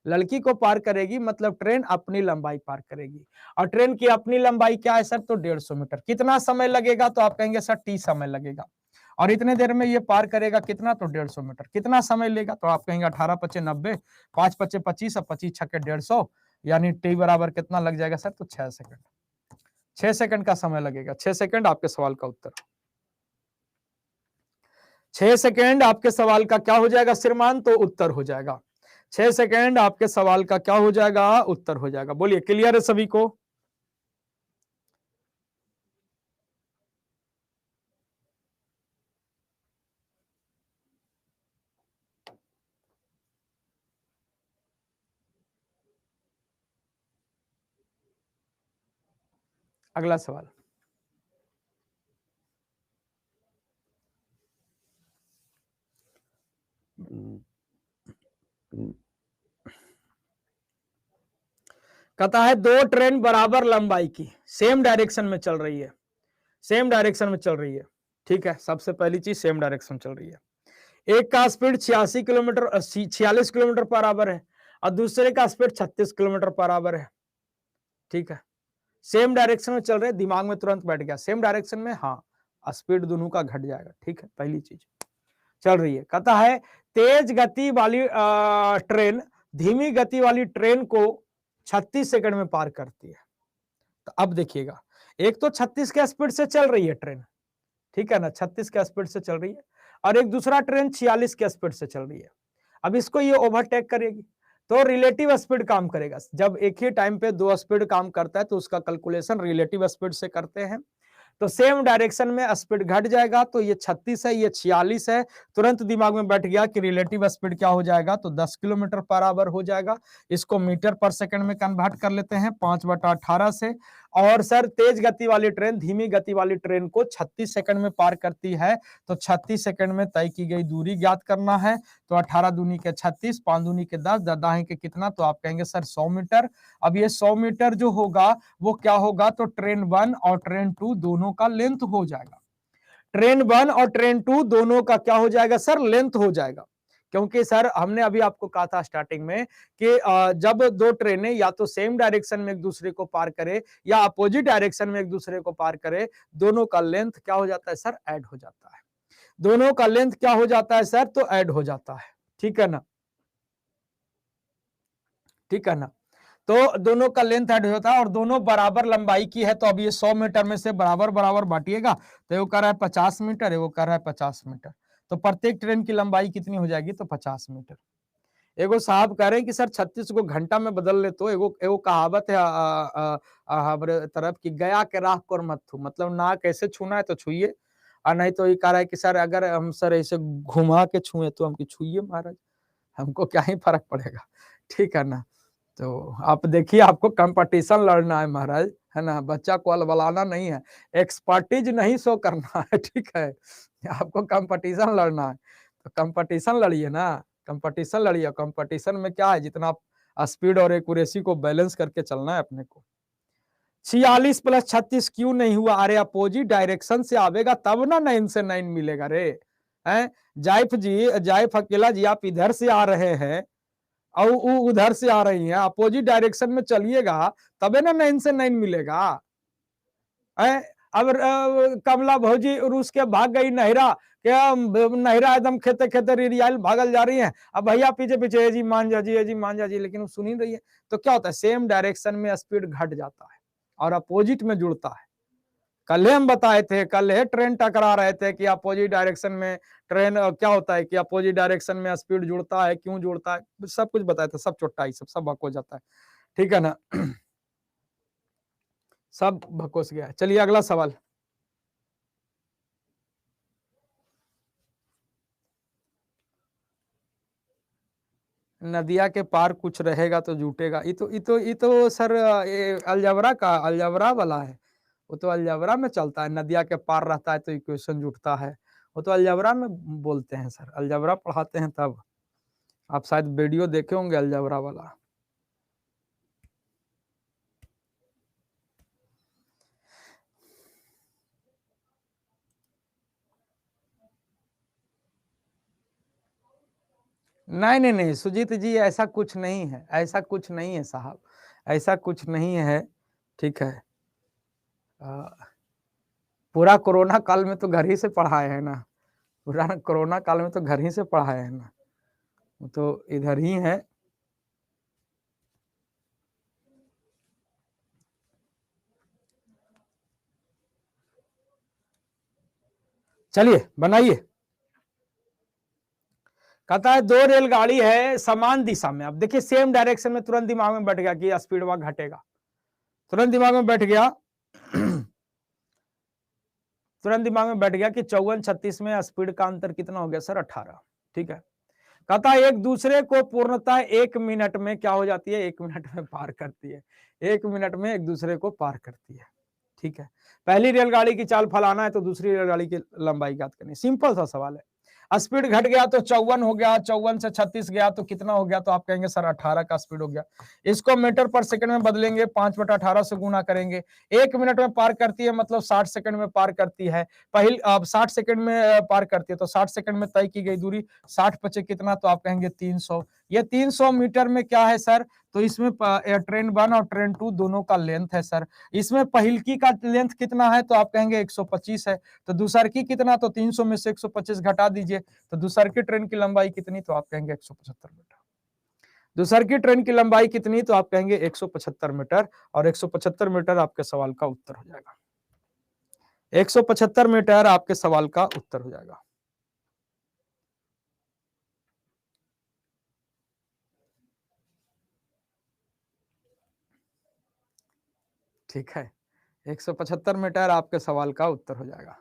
लड़की को पार करेगी मतलब ट्रेन अपनी लंबाई पार करेगी, और ट्रेन की अपनी लंबाई क्या है सर? तो 150 मीटर। कितना समय लगेगा? तो आप कहेंगे सर टी समय लगेगा, और इतने देर में ये पार करेगा कितना? तो 150 मीटर। कितना समय लेगा? तो आप कहेंगे 18 पचे 90, 5 पचे 25 और 25 छक्के 150, यानी टी बराबर कितना लग जाएगा सर? तो 6 सेकंड। 6 सेकंड का समय लगेगा। 6 सेकंड आपके सवाल का उत्तर। 6 सेकंड आपके सवाल का क्या हो जाएगा श्रीमान? तो उत्तर हो जाएगा। 6 सेकंड आपके सवाल का क्या हो जाएगा? उत्तर हो जाएगा। बोलिए, क्लियर है सभी को? अगला सवाल। कहता है दो ट्रेन बराबर लंबाई की सेम डायरेक्शन में चल रही है, सेम डायरेक्शन में चल रही है, ठीक है, सबसे पहली चीज सेम डायरेक्शन चल रही है। एक का स्पीड 46 किलोमीटर पर आवर है और दूसरे का स्पीड 36 किलोमीटर पर आवर है। ठीक है, सेम डायरेक्शन में चल रहे, दिमाग में तुरंत बैठ गया सेम डायरेक्शन में, हाँ स्पीड दोनों का घट जाएगा। ठीक है, पहली चीज चल रही है। कहता है तेज गति वाली ट्रेन धीमी गति वाली ट्रेन को 36 सेकंड में पार करती है। तो अब देखिएगा, एक तो 36 के स्पीड से चल रही है ट्रेन, ठीक है ना, 36 के स्पीड से चल रही है, और एक दूसरा ट्रेन 46 के स्पीड से चल रही है। अब इसको ये ओवरटेक करेगी तो रिलेटिव स्पीड काम करेगा। जब एक ही टाइम पे दो स्पीड काम करता है तो उसका कैलकुलेशन रिलेटिव स्पीड से करते हैं। तो सेम डायरेक्शन में स्पीड घट जाएगा, तो ये 36 है, ये 46 है। तुरंत दिमाग में बैठ गया कि रिलेटिव स्पीड क्या हो जाएगा, तो 10 किलोमीटर पर आवर हो जाएगा। इसको मीटर पर सेकंड में कन्वर्ट कर लेते हैं 5/18 से। और सर तेज गति वाली ट्रेन धीमी गति वाली ट्रेन को 36 सेकंड में पार करती है, तो 36 सेकंड में तय की गई दूरी ज्ञात करना है। तो 18 दूनी के 36, 5 दूनी के 10, 10 दाएं के कितना, तो आप कहेंगे सर 100 मीटर। अब ये 100 मीटर जो होगा वो क्या होगा, तो ट्रेन 1 और ट्रेन 2 दोनों का लेंथ हो जाएगा। ट्रेन 1 और ट्रेन 2 दोनों का क्या हो जाएगा सर, लेंथ हो जाएगा। क्योंकि सर हमने अभी आपको कहा था स्टार्टिंग में कि जब दो ट्रेनें या तो सेम डायरेक्शन में एक दूसरे को पार करे या अपोजिट डायरेक्शन में एक दूसरे को पार करे, दोनों का लेंथ क्या हो जाता है सर, ऐड हो जाता है। दोनों का लेंथ क्या हो जाता है सर, तो ऐड हो जाता है। ठीक है ना, ठीक है ना। तो दोनों का लेंथ ऐड हो जाता है और दोनों बराबर लंबाई की है। तो अब ये 100 मीटर में से बराबर बराबर बांटिएगा, तो वो कह रहा है 50 मीटर, वो कह रहा है 50 मीटर। तो प्रत्येक ट्रेन की लंबाई कितनी हो जाएगी, तो 50 मीटर। एगो साहब कह रहे हैं कि सर 36 को घंटा में बदल ले, तो एगो एगो कहावत है हमारे तरफ की, गया के राह को मत छू, मतलब ना कैसे छूना है तो छूइए, और नहीं तो ये कह रहा है कि सर अगर हम सर ऐसे घुमा के छुए तो हमकी छुइए महाराज, हमको क्या ही फर्क पड़ेगा। ठीक है ना। तो आप देखिए, आपको कंपटीशन लड़ना है महाराज, है ना, बच्चा को अलबलाना नहीं है, एक्सपर्टीज नहीं शो करना है। ठीक है, आपको कंपटीशन लड़ना है तो कंपटीशन लड़िए ना, कंपटीशन लड़िए। कंपटीशन में क्या है, जितना स्पीड और एक्यूरेसी को बैलेंस करके चलना है अपने को। 46 + 36 क्यों नहीं हुआ, अरे अपोजिट डायरेक्शन से आवेगा तब ना 9 से 9 मिलेगा रे। हैं जाइफ जी, जाइफ अकेला जी, आप इधर से आ रहे हैं और उधर से आ रही हैं, अपोजिट डायरेक्शन में चलिएगा तबे ना 9 से 9 मिलेगा। अब कमला भौजी रूस के भाग गई नहरा, क्या नहरा एकदम खेते खेते रिरियाल भागल जा रही है, अब भैया पीछे पीछे जी मान जा जी, जी मान जा जी, लेकिन वो सुन ही रही है। तो क्या होता है, सेम डायरेक्शन में स्पीड घट जाता है और अपोजिट में जुड़ता है। कल हम बताए थे, कल ट्रेन टकरा रहे थे कि अपोजिट डायरेक्शन में ट्रेन क्या होता है कि अपोजिट डायरेक्शन में स्पीड जुड़ता है, क्यों जुड़ता है, सब कुछ बताया था, सब चोटाई सब बक हो जाता है। ठीक है ना। सब भकोस गया। चलिए अगला सवाल। नदिया के पार कुछ रहेगा तो जुटेगा, ये तो सर ये अलजबरा वाला है। वो तो अलजबरा में चलता है, नदिया के पार रहता है तो इक्वेशन जुटता है, वो तो अलजबरा में बोलते हैं सर, अलजबरा पढ़ाते हैं तब। आप शायद वीडियो देखे होंगे अलजबरा वाला। नहीं नहीं नहीं सुजीत जी, ऐसा कुछ नहीं है, ऐसा कुछ नहीं है साहब, ऐसा कुछ नहीं है। ठीक है, पूरा कोरोना काल में तो घर ही से पढ़ाए हैं ना, पूरा कोरोना काल में तो घर ही से पढ़ाए हैं ना, वो तो इधर ही है। चलिए बनाइए। कहता है दो रेलगाड़ी है समान दिशा में, अब देखिए सेम डायरेक्शन में, तुरंत दिमाग में बैठ गया कि स्पीड वहां घटेगा, तुरंत दिमाग में बैठ गया। तुरंत दिमाग में बैठ गया कि 54-36 में स्पीड का अंतर कितना हो गया सर, 18। ठीक है, कहता है एक दूसरे को पूर्णतः 1 मिनट में क्या हो जाती है, 1 मिनट में पार करती है, 1 मिनट में एक दूसरे को पार करती है। ठीक है, पहली रेलगाड़ी की चाल फलाना है तो दूसरी रेलगाड़ी की लंबाई ज्ञात करनी, सिंपल सा सवाल है। स्पीड घट गया तो 54 हो गया, 54 से 36 गया तो कितना हो गया, तो आप कहेंगे सर 18 का स्पीड हो गया। इसको मीटर पर सेकंड में बदलेंगे, 5/18 से गुना करेंगे। 1 मिनट में पार करती है मतलब 60 सेकंड में पार करती है। पहले अब 60 सेकंड में पार करती है तो 60 सेकंड में तय की गई दूरी 60 पचे कितना, तो आप कहेंगे 300। ये 300 मीटर में क्या है सर, तो इसमें ट्रेन 1 और ट्रेन 2 दोनों का लेंथ है सर। इसमें पहिलकी का लेंथ कितना है, तो आप कहेंगे 125 है। तो दूसरकी कितना, तो 300 में से 125 घटा दीजिए, तो दूसरकी ट्रेन की लंबाई कितनी, तो आप कहेंगे 175 मीटर। दूसरकी ट्रेन की लंबाई कितनी, तो आप कहेंगे 175 मीटर, और 175 मीटर आपके सवाल का उत्तर हो जाएगा। 175 मीटर आपके सवाल का उत्तर हो जाएगा। ठीक है, 175 मीटर आपके सवाल का उत्तर हो जाएगा।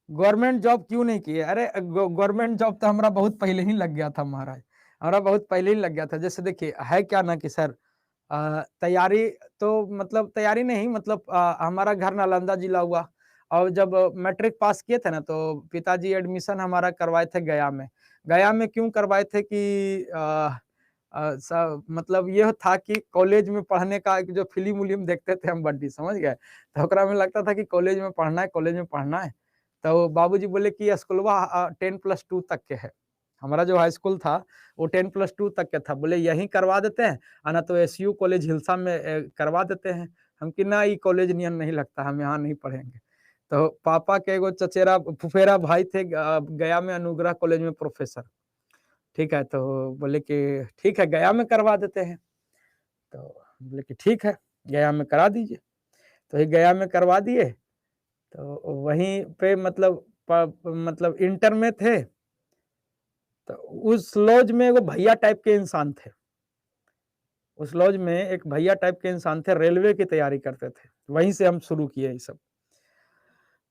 गवर्नमेंट जॉब क्यों नहीं की है? अरे गवर्नमेंट जॉब तो हमारा बहुत पहले ही लग गया था महाराज, हमारा बहुत पहले ही लग गया था। जैसे देखिए है क्या ना कि सर तैयारी तो मतलब तैयारी नहीं मतलब हमारा घर नालंदा जिला हुआ, और जब मैट्रिक पास किए थे ना तो पिताजी एडमिशन हमारा करवाए थे गया में। गया में क्यों करवाए थे कि मतलब ये था कि कॉलेज में पढ़ने का जो फिल्म उलिम देखते थे हम बड्डी, समझ गए, तो ओकरा में लगता था कि कॉलेज में पढ़ना है, कॉलेज में पढ़ना है। तो बाबूजी बोले कि स्कूलवा 10+2 तक के है। हमारा जो हाई स्कूल था वो 10+2 तक के था। बोले यहीं करवा देते हैं, ना तो एसयू कॉलेज हिलसा में करवा देते हैं। हम कि ना, ये कॉलेज नियन नहीं लगता, हम यहाँ नहीं पढ़ेंगे। तो पापा के एगो चचेरा फुफेरा भाई थे गया में अनुग्रह कॉलेज में प्रोफेसर। ठीक है, तो बोले कि ठीक है गया में करवा देते हैं। तो बोले कि ठीक है गया में करा दीजिए। तो ये गया में करवा दिए। तो वहीं पे मतलब इंटर में थे, तो उस लॉज में वो भैया टाइप के इंसान थे। उस लॉज में एक भैया टाइप के इंसान थे, रेलवे की तैयारी करते थे। वहीं से हम शुरू किए ये सब।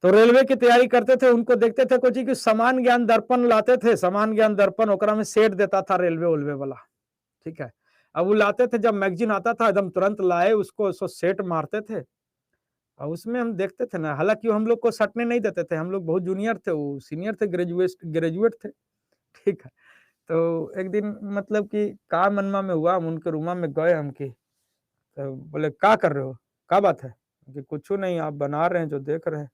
तो रेलवे की तैयारी करते थे, उनको देखते थे कुछ कि समान ज्ञान दर्पण लाते थे, समान ज्ञान दर्पण ओकरा में सेट देता था रेलवे उलवे वाला। ठीक है, अब वो लाते थे, जब मैगजीन आता था एकदम तुरंत लाए उसको सेट मारते थे, और उसमें हम देखते थे ना। हालांकि हम लोग को सटने नहीं देते थे, हम लोग बहुत जूनियर थे, वो सीनियर थे, ग्रेजुएट थे। ठीक है, तो एक दिन मतलब कि का मनमा में हुआ, हम उनके रूमा में गए हम की, तो बोले क्या कर रहे हो, क्या बात है, कि कुछ नहीं, आप बना रहे हैं जो देख रहे हैं।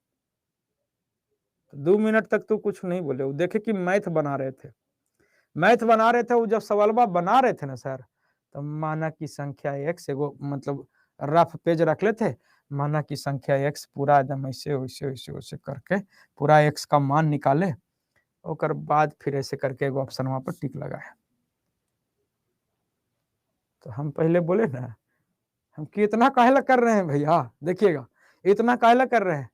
तो 2 मिनट तक तो कुछ नहीं बोले, वो देखे कि मैथ बना रहे थे। मैथ बना रहे थे, वो जब सवालवा बना रहे थे ना सर, तो माना की संख्या x एगो मतलब रफ पेज रख लेते, माना की संख्या x पूरा एकदम ऐसे वैसे वैसे वैसे करके पूरा x का मान निकाले, और बाद फिर ऐसे करके एगो ऑप्शन वहां पर टिक लगाए। तो हम पहले बोले ना, हम कि इतना काहेला कर रहे हैं भैया, देखिएगा इतना काहेला कर रहे हैं,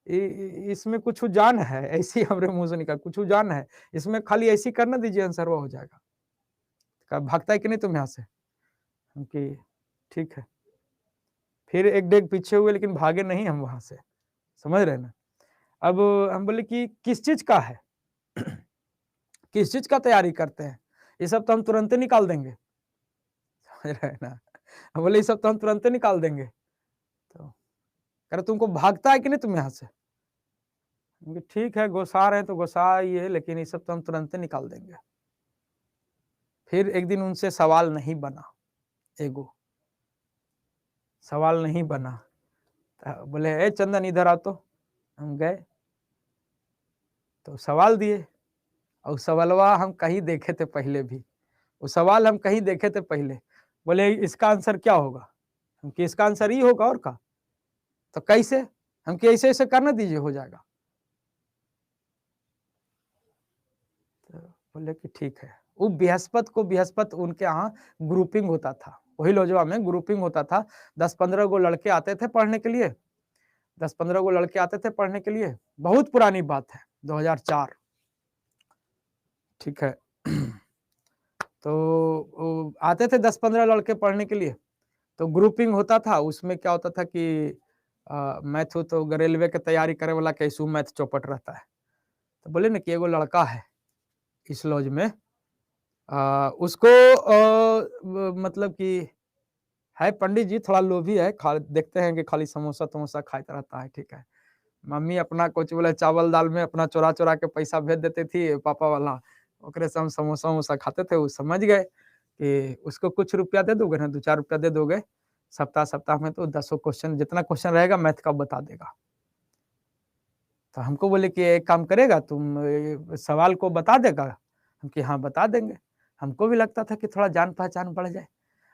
इसमें कुछ जान है, ऐसी हमरे मुंह से निकल कुछ जान है इसमें, खाली ऐसी करना दीजिए आंसर वो हो जाएगा। भागता है कि नहीं तुम यहाँ से, हम कि ठीक है। फिर एक डेग पीछे हुए, लेकिन भागे नहीं हम वहां से, समझ रहे ना। अब हम बोले कि किस चीज का है किस चीज का तैयारी करते हैं, ये सब तो हम तुरंत ही निकाल देंगे, समझ रहे ना। हम बोले ये सब तो हम तुरंत ही निकाल देंगे। तो कह रहे तुमको भागता है कि नहीं तुम यहाँ से, ठीक है घुसा रहे हैं तो घुसा ही है, लेकिन ये सब तो हम तुरंत ही निकाल देंगे। फिर एक दिन उनसे सवाल नहीं बना, एगो सवाल नहीं बना, तो बोले ए चंदन इधर आ, तो हम गए तो सवाल दिए, और सवालवा हम कहीं देखे थे पहले भी, वो सवाल हम कहीं देखे थे पहले। बोले इसका आंसर क्या होगा, हम कि इसका आंसर ही होगा, और का तो कैसे, हम कि ऐसे ऐसे करना दीजिए हो जाएगा। तो बोले कि ठीक है। वो बृहस्पति उनके यहाँ ग्रुपिंग होता था, वही लोजवा में ग्रुपिंग होता था। 10-15 गो लड़के आते थे पढ़ने के लिए, 10-15 गो लड़के आते थे पढ़ने के लिए। बहुत पुरानी बात है, 2004। ठीक है तो आते थे 10-15 लड़के पढ़ने के लिए, तो ग्रुपिंग होता था। उसमें क्या होता था कि मैथ हो तो रेलवे के तैयारी करे वाला कैसू मैथ चौपट रहता है। तो बोले ना कि एगो लड़का है इस लॉज में, उसको मतलब कि है पंडित जी, थोड़ा लोभी है, खा देखते हैं कि खाली समोसा तमोसा खाते रहता है। ठीक है, मम्मी अपना कुछ बोले चावल दाल में अपना चोरा चोरा के पैसा भेज देती थी पापा वाला, ओकरे से हम समोसा वमोसा खाते थे। वो समझ गए कि उसको कुछ रुपया दे दोगे ना, 2-4 रुपया दे दोगे सप्ताह सप्ताह में, तो 10 क्वेश्चन जितना क्वेश्चन रहेगा मैथ का बता देगा। तो हमको बोले कि एक काम करेगा, तुम सवाल को बता देगा? हम कि हाँ बता देंगे। हमको भी लगता था कि थोड़ा जान पहचान बढ़ जाए।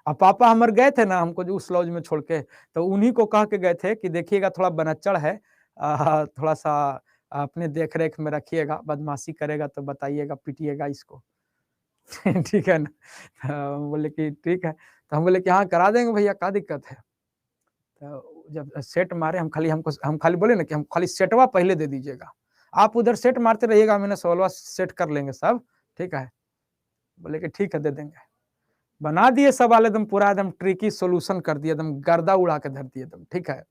अब पापा हमारे गए थे ना हमको जो उस लॉज में छोड़ के, तो उन्हीं को कह के गए थे कि देखिएगा थोड़ा बनच्चड़ है, थोड़ा सा अपने देख रेख में रखिएगा, बदमाशी करेगा तो बताइएगा, पीटिएगा इसको। ठीक है ना? हम बोले कि ठीक है। तो हम बोले कि हाँ करा देंगे भैया, क्या दिक्कत है? तो जब सेट मारे, हम खाली बोले ना कि हम खाली सेटवा पहले दे दीजिएगा, आप उधर सेट मारते रहिएगा, मैंने सवालवा सेट कर लेंगे सब, ठीक है? बोले कि ठीक है दे देंगे। बना दिए सवाल एकदम पूरा एकदम ट्रिकी सॉल्यूशन कर दिया, एकदम गर्दा उड़ा के धर दिए एकदम, ठीक है?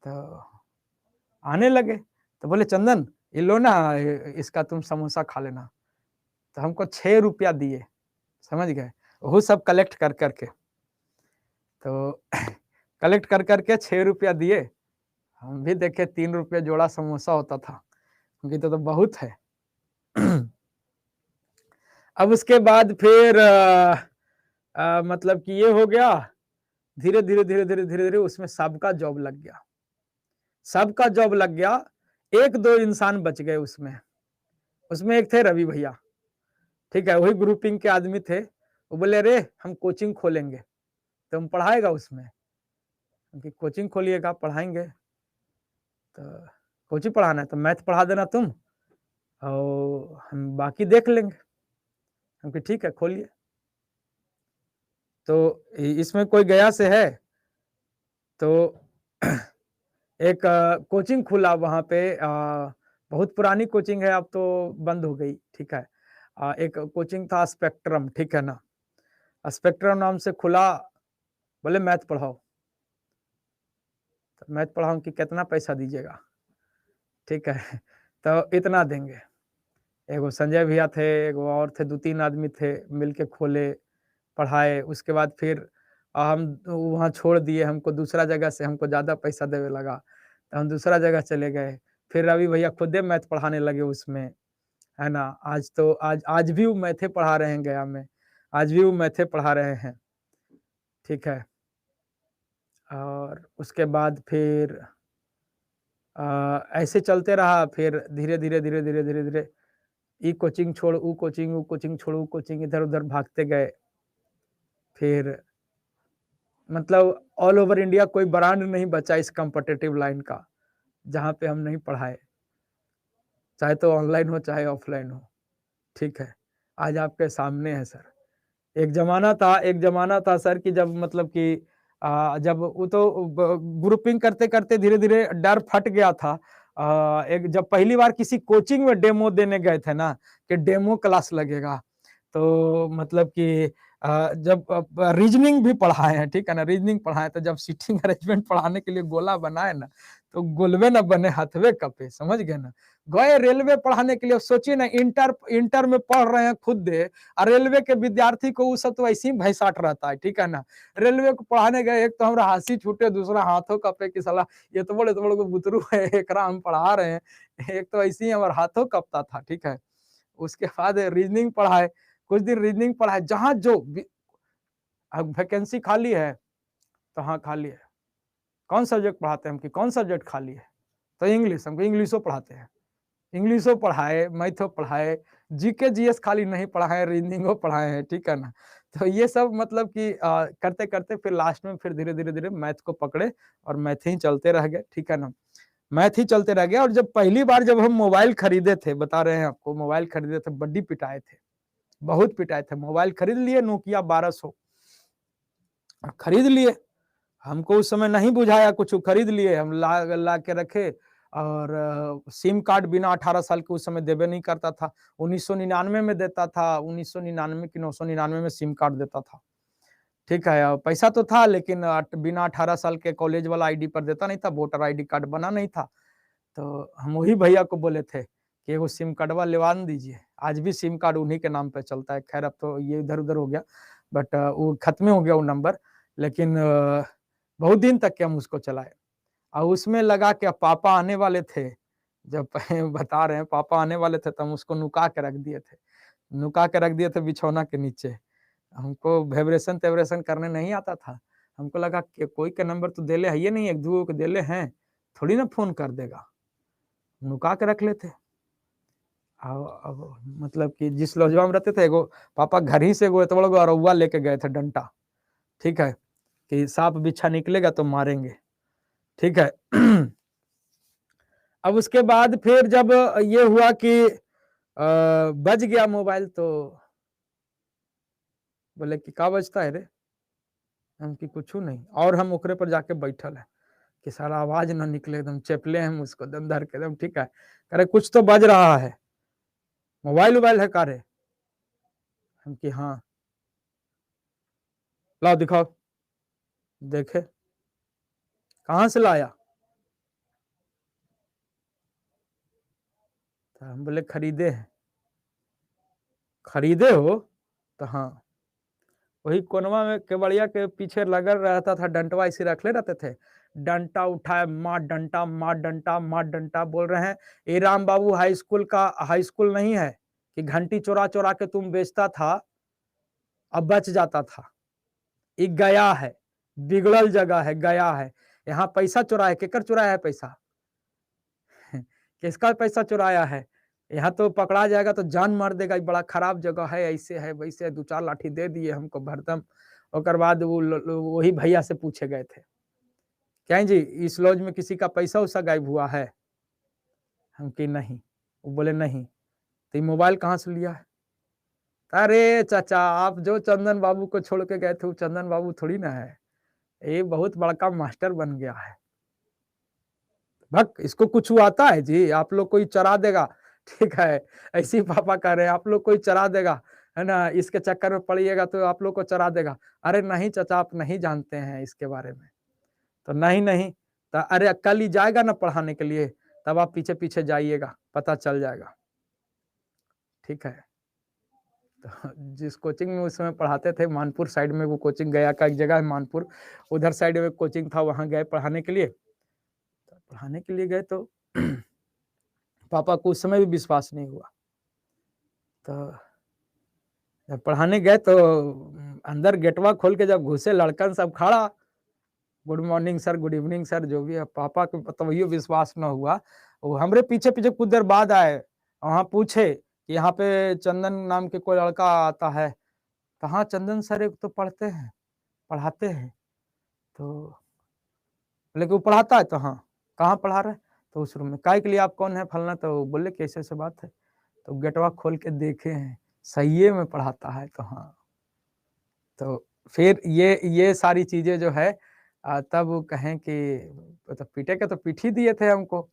तो आने लगे, तो बोले चंदन ये लो ना, इसका तुम समोसा खा लेना। तो हमको 6 रुपया दिए, समझ गए? वो सब कलेक्ट कर करके, तो कलेक्ट कर करके 6 रुपया दिए। हम भी देखे 3 रुपया जोड़ा समोसा होता था, क्योंकि तो बहुत है। अब उसके बाद फिर मतलब कि ये हो गया, धीरे धीरे धीरे धीरे धीरे धीरे उसमें सबका जॉब लग गया, सबका जॉब लग गया। 1-2 इंसान बच गए उसमें, उसमें एक थे रवि भैया, ठीक है? वही ग्रुपिंग के आदमी थे। वो बोले अरे हम कोचिंग खोलेंगे, तुम पढ़ाएगा उसमें? कि कोचिंग खोलिएगा पढ़ाएंगे। तो कोचिंग पढ़ाना है तो मैथ पढ़ा देना तुम, और हम बाकी देख लेंगे। हम कि ठीक है खोलिए। तो इसमें कोई गया से है, तो एक कोचिंग खुला वहाँ पे, बहुत पुरानी कोचिंग है, अब तो बंद हो गई, ठीक है? एक कोचिंग था स्पेक्ट्रम, ठीक है ना? स्पेक्ट्रम नाम से खुला, बोले मैथ पढ़ाओ। तो मैथ पढ़ाऊँ कि कितना पैसा दीजिएगा? ठीक है, तो इतना देंगे। एगो संजय भैया थे, एगो और थे, 2-3 आदमी थे, मिलके खोले, पढ़ाए। उसके बाद फिर हम वहाँ छोड़ दिए, हमको दूसरा जगह से हमको ज़्यादा पैसा देवे लगा, तो हम दूसरा जगह चले गए। फिर रवि भैया खुदे मैथ पढ़ाने लगे उसमें, है ना? आज तो आज भी वो मैथे पढ़ा रहे हैं गया में, आज भी वो मैथे पढ़ा रहे हैं, ठीक है? और उसके बाद फिर ऐसे चलते रहा, फिर धीरे-धीरे, धीरे-धीरे, धीरे-धीरे ई कोचिंग छोड़ ऊ कोचिंग, ऊ कोचिंग छोड़ ऊ कोचिंग, इधर-उधर भागते गए। फिर मतलब ऑल ओवर इंडिया कोई ब्रांड नहीं बचा इस कॉम्पिटिटिव लाइन का, जहाँ पे हम नहीं पढ़ाए, चाहे तो ऑनलाइन हो चाहे ऑफलाइन हो, ठीक है? आज आपके सामने है सर। एक ज़माना था सर कि जब मतलब कि जब वो तो ग्रुपिंग करते-करते धीरे-धीरे डर फट गया था। एक जब पहली बार किसी कोचिंग में डेमो देने गए थे ना, कि डेमो क्लास लगेगा, तो मतलब कि जब रीजनिंग भी पढ़ाए हैं, ठीक है ना? रीजनिंग पढ़ाए, तो जब सीटिंग अरेंजमेंट पढ़ाने के लिए गोला बनाए ना, तो गोलवे ना बने हाथवे कपे, समझ गए ना? गए रेलवे पढ़ाने के लिए, सोचिए ना, इंटर इंटर में पढ़ रहे हैं खुद दे, और रेलवे के विद्यार्थी को वो सब तो ऐसे ही भैंसाट रहता है, ठीक है ना? रेलवे को पढ़ाने गए, एक तो हमरा हंसी छूटे, दूसरा हाथों कपे कि साला ये तो बड़े बुतरू है, एकरा हम पढ़ा रहे हैं। एक तो ऐसे ही हमारे हाथों कपता था, ठीक है? उसके बाद रीजनिंग पढ़ाए, कुछ दिन रीजनिंग पढ़ाए, जहाँ जो अब वैकेंसी खाली है, तो हाँ खाली है। कौन सब्जेक्ट पढ़ाते हैं? हम कि कौन सब्जेक्ट खाली है? तो इंग्लिश, हमको इंग्लिशो पढ़ाते हैं। इंग्लिशो पढ़ाए, मैथो पढ़ाए, जीके जीएस खाली नहीं पढ़ाए, रीजनिंगो पढ़ाए हैं, ठीक है ना? तो ये सब मतलब कि करते-करते फिर लास्ट में फिर धीरे-धीरे मैथ को पकड़े, और मैथ ही चलते रह गए, ठीक है ना? मैथ ही चलते रह गए। और जब पहली बार जब हम मोबाइल खरीदे थे, बता रहे हैं आपको, मोबाइल खरीदे थे, बड्डी पिटाए थे, बहुत पिटाए थे। मोबाइल खरीद लिए नोकिया 1200, खरीद लिए। हमको उस समय नहीं बुझाया कुछ, खरीद लिए, हम ला ला के रखे। और सिम कार्ड बिना 18 साल के उस समय देवे नहीं करता था, 1999 में देता था, 1999 की 999 में सिम कार्ड देता था, ठीक है? पैसा तो था, लेकिन बिना 18 साल के कॉलेज वाला आईडी पर देता नहीं था, वोटर आईडी कार्ड बना नहीं था। तो हम वही भैया को बोले थे कि एगो सिम कार्डवा लेवा दीजिए। आज भी सिम कार्ड उन्हीं के नाम पे चलता है। खैर अब तो ये इधर-उधर हो गया, बट वो खत्म हो गया वो नंबर, लेकिन बहुत दिन तक के हम उसको चलाए। और उसमें लगा कि अब पापा आने वाले थे, जब बता रहे हैं पापा आने वाले थे, तो हम उसको नुका के रख दिए थे। नुका के रख दिए थे बिछौना के नीचे। हमको वाइब्रेशन-तेब्रेशन करने नहीं आता था। हमको लगा कि कोई का नंबर तो देले हइये नहीं, 1-2 को देले हैं, थोड़ी ना फ़ोन कर देगा। नुका के रख लेते। अब मतलब कि जिस लॉजवा में रहते थे, एगो पापा घर ही से एगो एतना बड़ा अरौवा लेके गए थे डंटा, ठीक है? कि साँप बिच्छा निकलेगा तो मारेंगे, ठीक है? अब उसके बाद फिर जब ये हुआ कि बज गया मोबाइल, तो बोले कि का बजता है रे? हम कि कुछू नहीं, और हम ओकरे पर जाके बैठल है कि साला आवाज ना निकले, एकदम चेपले हम उसको दम धर के, एकदम ठीक है। कह रहे कुछ तो बज रहा है, मोबाइल-वोबाइल है का रे? हम कि हाँ। लाओ दिखाओ। देखे, कहाँ से लाया? तो हम बोले खरीदे हैं। खरीदे हो? तो हाँ। वही कोनवा में केवड़िया के पीछे लगल रहता था, डंटवा ऐसे रखले रहते थे। डंटा उठाए, मार डंटा, मार डंटा, मार डंटा, बोल रहे हैं ये राम बाबू हाई स्कूल का हाई स्कूल नहीं है कि घंटी चोरा-चोरा के तुम बेचता था, अब बच जाता था। ये गया है, बिगड़ल जगह है, गया है। यहाँ पैसा चुराया, केकर चुराया है पैसा? किसका पैसा चुराया है? यहाँ तो पकड़ा जाएगा तो जान मार देगा, ये बड़ा खराब जगह है, ऐसे है, वैसे है, 2-4 लाठी दे दिए हमको भरदम। ओकर बाद वो वही भैया से पूछे गए थे, क्या जी इस लॉज में किसी का पैसा-वैसा गायब हुआ है? हम कि नहीं। वो बोले नहीं। तो ये मोबाइल कहाँ से लिया है? अरे चाचा, आप जो चंदन बाबू को छोड़ के गए थे, वो चंदन बाबू थोड़ी ना है। ये बहुत बड़का मास्टर बन गया है। भक इसको कुछ आता है जी, आप लोग कोई चरा देगा, ठीक है? ऐसे ही पापा कह रहे हैं, आप लोग कोई चरा देगा, है ना? इसके चक्कर में पड़िएगा तो आप लोग को चरा देगा। अरे नहीं चाचा, आप नहीं जानते हैं इसके बारे में। तो नहीं, नहीं, तो अरे कल ही जाएगा ना पढ़ाने के लिए, तब आप पीछे-पीछे जाइएगा, पता चल जाएगा। ठीक है? तो जिस कोचिंग में उस समय पढ़ाते थे, मानपुर साइड में वो कोचिंग, गया का एक जगह है मानपुर, उधर साइड में कोचिंग था, वहाँ गए पढ़ाने के लिए। तो पढ़ाने के लिए गए तो पापा को उस समय भी विश्वास नहीं हुआ। तो जब पढ़ाने गए तो अंदर गेटवा खोल के जब घुसे, लड़कन सब खड़ा, good morning sir, good evening sir, जो भी है। पापा को तभइयो विश्वास न हुआ। वो हमरे पीछे-पीछे कुछ देर बाद आए, वहाँ पूछे कि यहाँ पे चंदन नाम के कोई लड़का आता है? तो हाँ, चंदन सर एक तो पढ़ते हैं, पढ़ाते हैं। तो बोले कि वो पढ़ाता है? तो हाँ। कहाँ पढ़ा रहा है? तो उस रूम में। काहे के लिए, आप कौन है? फलना। तो बोले कि ऐसे-ऐसे बात है। तो गेटवा खोल के देखे हैं, सहिए में पढ़ाता है। तो हाँ। तो फिर ये सारी चीज़ें जो है तब वो कहें कि तो पीटे के तो पीट ही दिए थे हमको।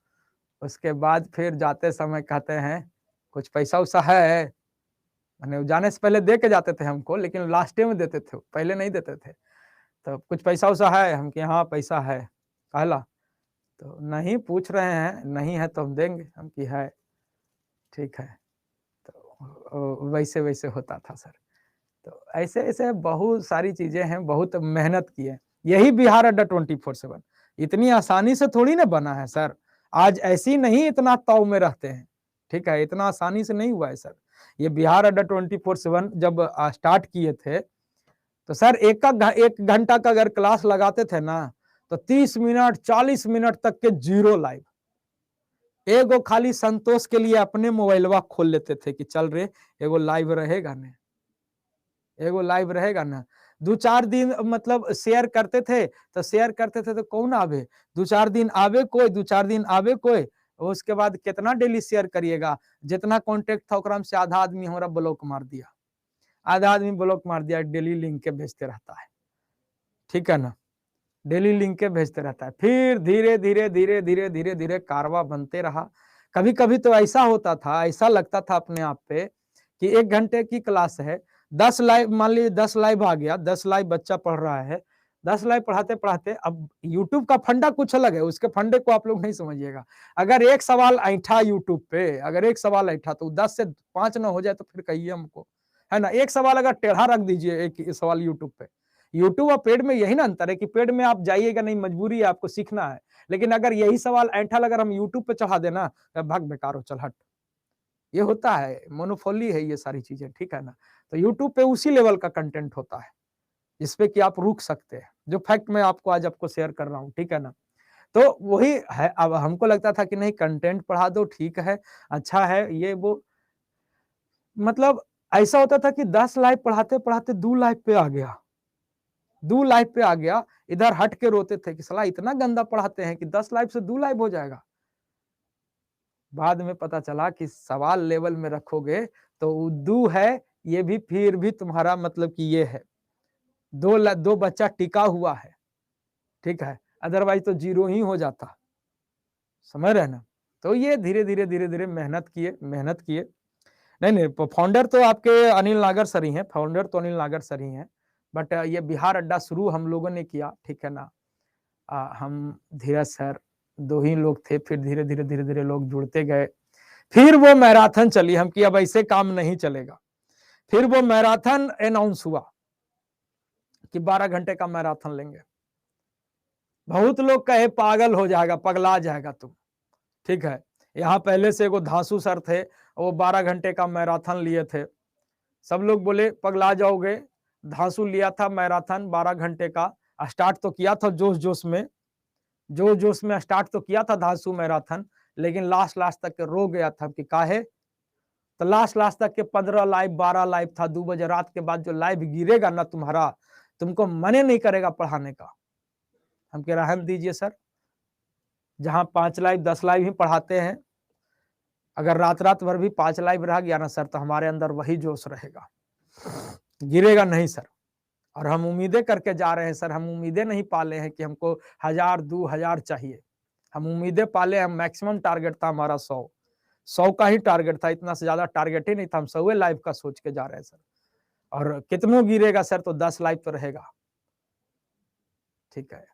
उसके बाद फिर जाते समय कहते हैं, कुछ पैसा-वैसा है? माने जाने से पहले दे के जाते थे हमको, लेकिन लास्टे में देते थे, पहले नहीं देते थे। तो कुछ पैसा-वैसा है? हम कि हाँ, पैसा है। काहेला? तो नहीं, पूछ रहे हैं, नहीं है तो हम देंगे। हम कि है, ठीक है। तो वैसे-वैसे होता था सर। तो ऐसे-ऐसे बहुत सारी चीज़ें हैं, बहुत मेहनत की है। यही बिहार अड्डा 24/7 इतनी आसानी से थोड़ी ना बना है सर। आज ऐसे ही नहीं इतना ताव में रहते हैं, ठीक है? इतना आसानी से नहीं हुआ है सर। ये बिहार अड्डा 24/7 जब स्टार्ट किए थे, तो सर 1 घंटा का अगर क्लास लगाते थे ना, तो 30 मिनट, 40 मिनट तक के ज़ीरो लाइव। एगो खाली संतोष के लिए अपने मोबाइलवा खोल लेते थे कि चल रे, एगो लाइव रहेगा ना। एगो लाइव रहेगा ना। 2-4 दिन मतलब शेयर करते थे, तो शेयर करते थे तो कौन आवे? 2-4 दिन आवे कोई, 2-4 दिन आवे कोई, उसके बाद कितना डेली शेयर करिएगा? जितना कॉन्टैक्ट था ओकरा में से आधा आदमी हमारा ब्लॉक मार दिया। आधा आदमी ब्लॉक मार दिया, डेली लिंक के भेजते रहता है। ठीक है ना? डेली लिंक के भेजते रहता है। फिर धीरे-धीरे, धीरे-धीरे, धीरे-धीरे कारवां बनते रहा। कभी-कभी तो ऐसा होता था, ऐसा लगता था अपने आप पे कि 1 घंटे की क्लास है, 10 लाइव, मान लीजिए 10 लाइव आ गया, 10 लाइव बच्चा पढ़ रहा है। 10 लाइव पढ़ाते-पढ़ाते, अब यूट्यूब का फंडा कुछ अलग है, उसके फंडे को आप लोग नहीं समझिएगा। अगर एक सवाल ऐंठा यूट्यूब पे, अगर एक सवाल ऐंठा तो 10 से 5 ना हो जाए तो फिर कहिए हमको, है ना? एक सवाल अगर टेढ़ा रख दीजिए, एक सवाल यूट्यूब पे, यूट्यूब और पेड में यही ना अंतर है कि पेड में आप जाइएगा नहीं, मजबूरी है, आपको सीखना है। लेकिन अगर यही सवाल ऐंठल अगर हम यूट्यूब पे चढ़ा देना, भाग बेकार हो, चल हट। ये होता है, मोनोपोली है ये सारी चीजें, ठीक है ना। तो यूट्यूब पे उसी लेवल का कंटेंट होता है जिसपे कि आप रुक सकते हैं, जो फैक्ट मैं आपको आज आपको शेयर कर रहा हूँ, ठीक है ना। तो वही है, अब हमको लगता था कि नहीं कंटेंट पढ़ा दो, ठीक है, अच्छा है, ये वो मतलब ऐसा होता था कि 10 लाइव पढ़ाते पढ़ाते 2 लाइव पे आ गया, 2 लाइव पे आ गया, इधर हट के रोते थे कि साला इतना गंदा पढ़ाते हैं कि 10 लाइव से 2 लाइव हो जाएगा। बाद में पता चला कि सवाल लेवल में रखोगे तो उर्दू है, ये भी फिर भी तुम्हारा मतलब कि ये है, 2 बच्चा टिका हुआ है, ठीक है, अदरवाइज तो 0 ही हो जाता, समझ रहे हैं ना। तो ये धीरे-धीरे मेहनत किए। नहीं, फाउंडर तो आपके अनिल नागर सर ही हैं, फाउंडर तो अनिल नागर सर ही हैं। बट ये बिहार अड्डा शुरू हम लोगों ने किया, ठीक है ना। हम धीरज सर 2 ही लोग थे, फिर धीरे-धीरे लोग जुड़ते गए। फिर वो मैराथन चली, हम कि अब ऐसे काम नहीं चलेगा। फिर वो मैराथन अनाउंस हुआ कि 12 घंटे का मैराथन लेंगे। बहुत लोग कहे पागल हो जाएगा, पगला जाएगा तुम, ठीक है। यहाँ पहले से एगो धांसू सर थे, वो 12 घंटे का मैराथन लिए थे। सब लोग बोले पगला जाओगे, धांसू लिया था मैराथन 12 घंटे का, स्टार्ट तो किया था जोश जोश में स्टार्ट तो किया था धांसू मैराथन, लेकिन लास्ट तक के रो गया था कि काहे। तो लास्ट तक के 15 लाइव 12 लाइव था, 2 बजे रात के बाद जो लाइव गिरेगा ना तुम्हारा, तुमको मने नहीं करेगा पढ़ाने का। हम कह रहन दीजिए सर, जहां 5 लाइव 10 लाइव ही पढ़ाते हैं, अगर रात भर भी 5 लाइव रह गया ना सर, तो हमारे अंदर वही जोश रहेगा, गिरेगा नहीं सर। और हम उम्मीदें करके जा रहे हैं सर, हम उम्मीदें नहीं पाले हैं कि हमको 1000 2000 चाहिए। हम उम्मीदें पाले, हम मैक्सिमम टारगेट था हमारा 100 का ही टारगेट था, इतना से ज्यादा टारगेट ही नहीं था। हम 100 लाइव का सोच के जा रहे हैं सर, और कितनों गिरेगा सर, तो 10 लाइव तो रहेगा, ठीक है।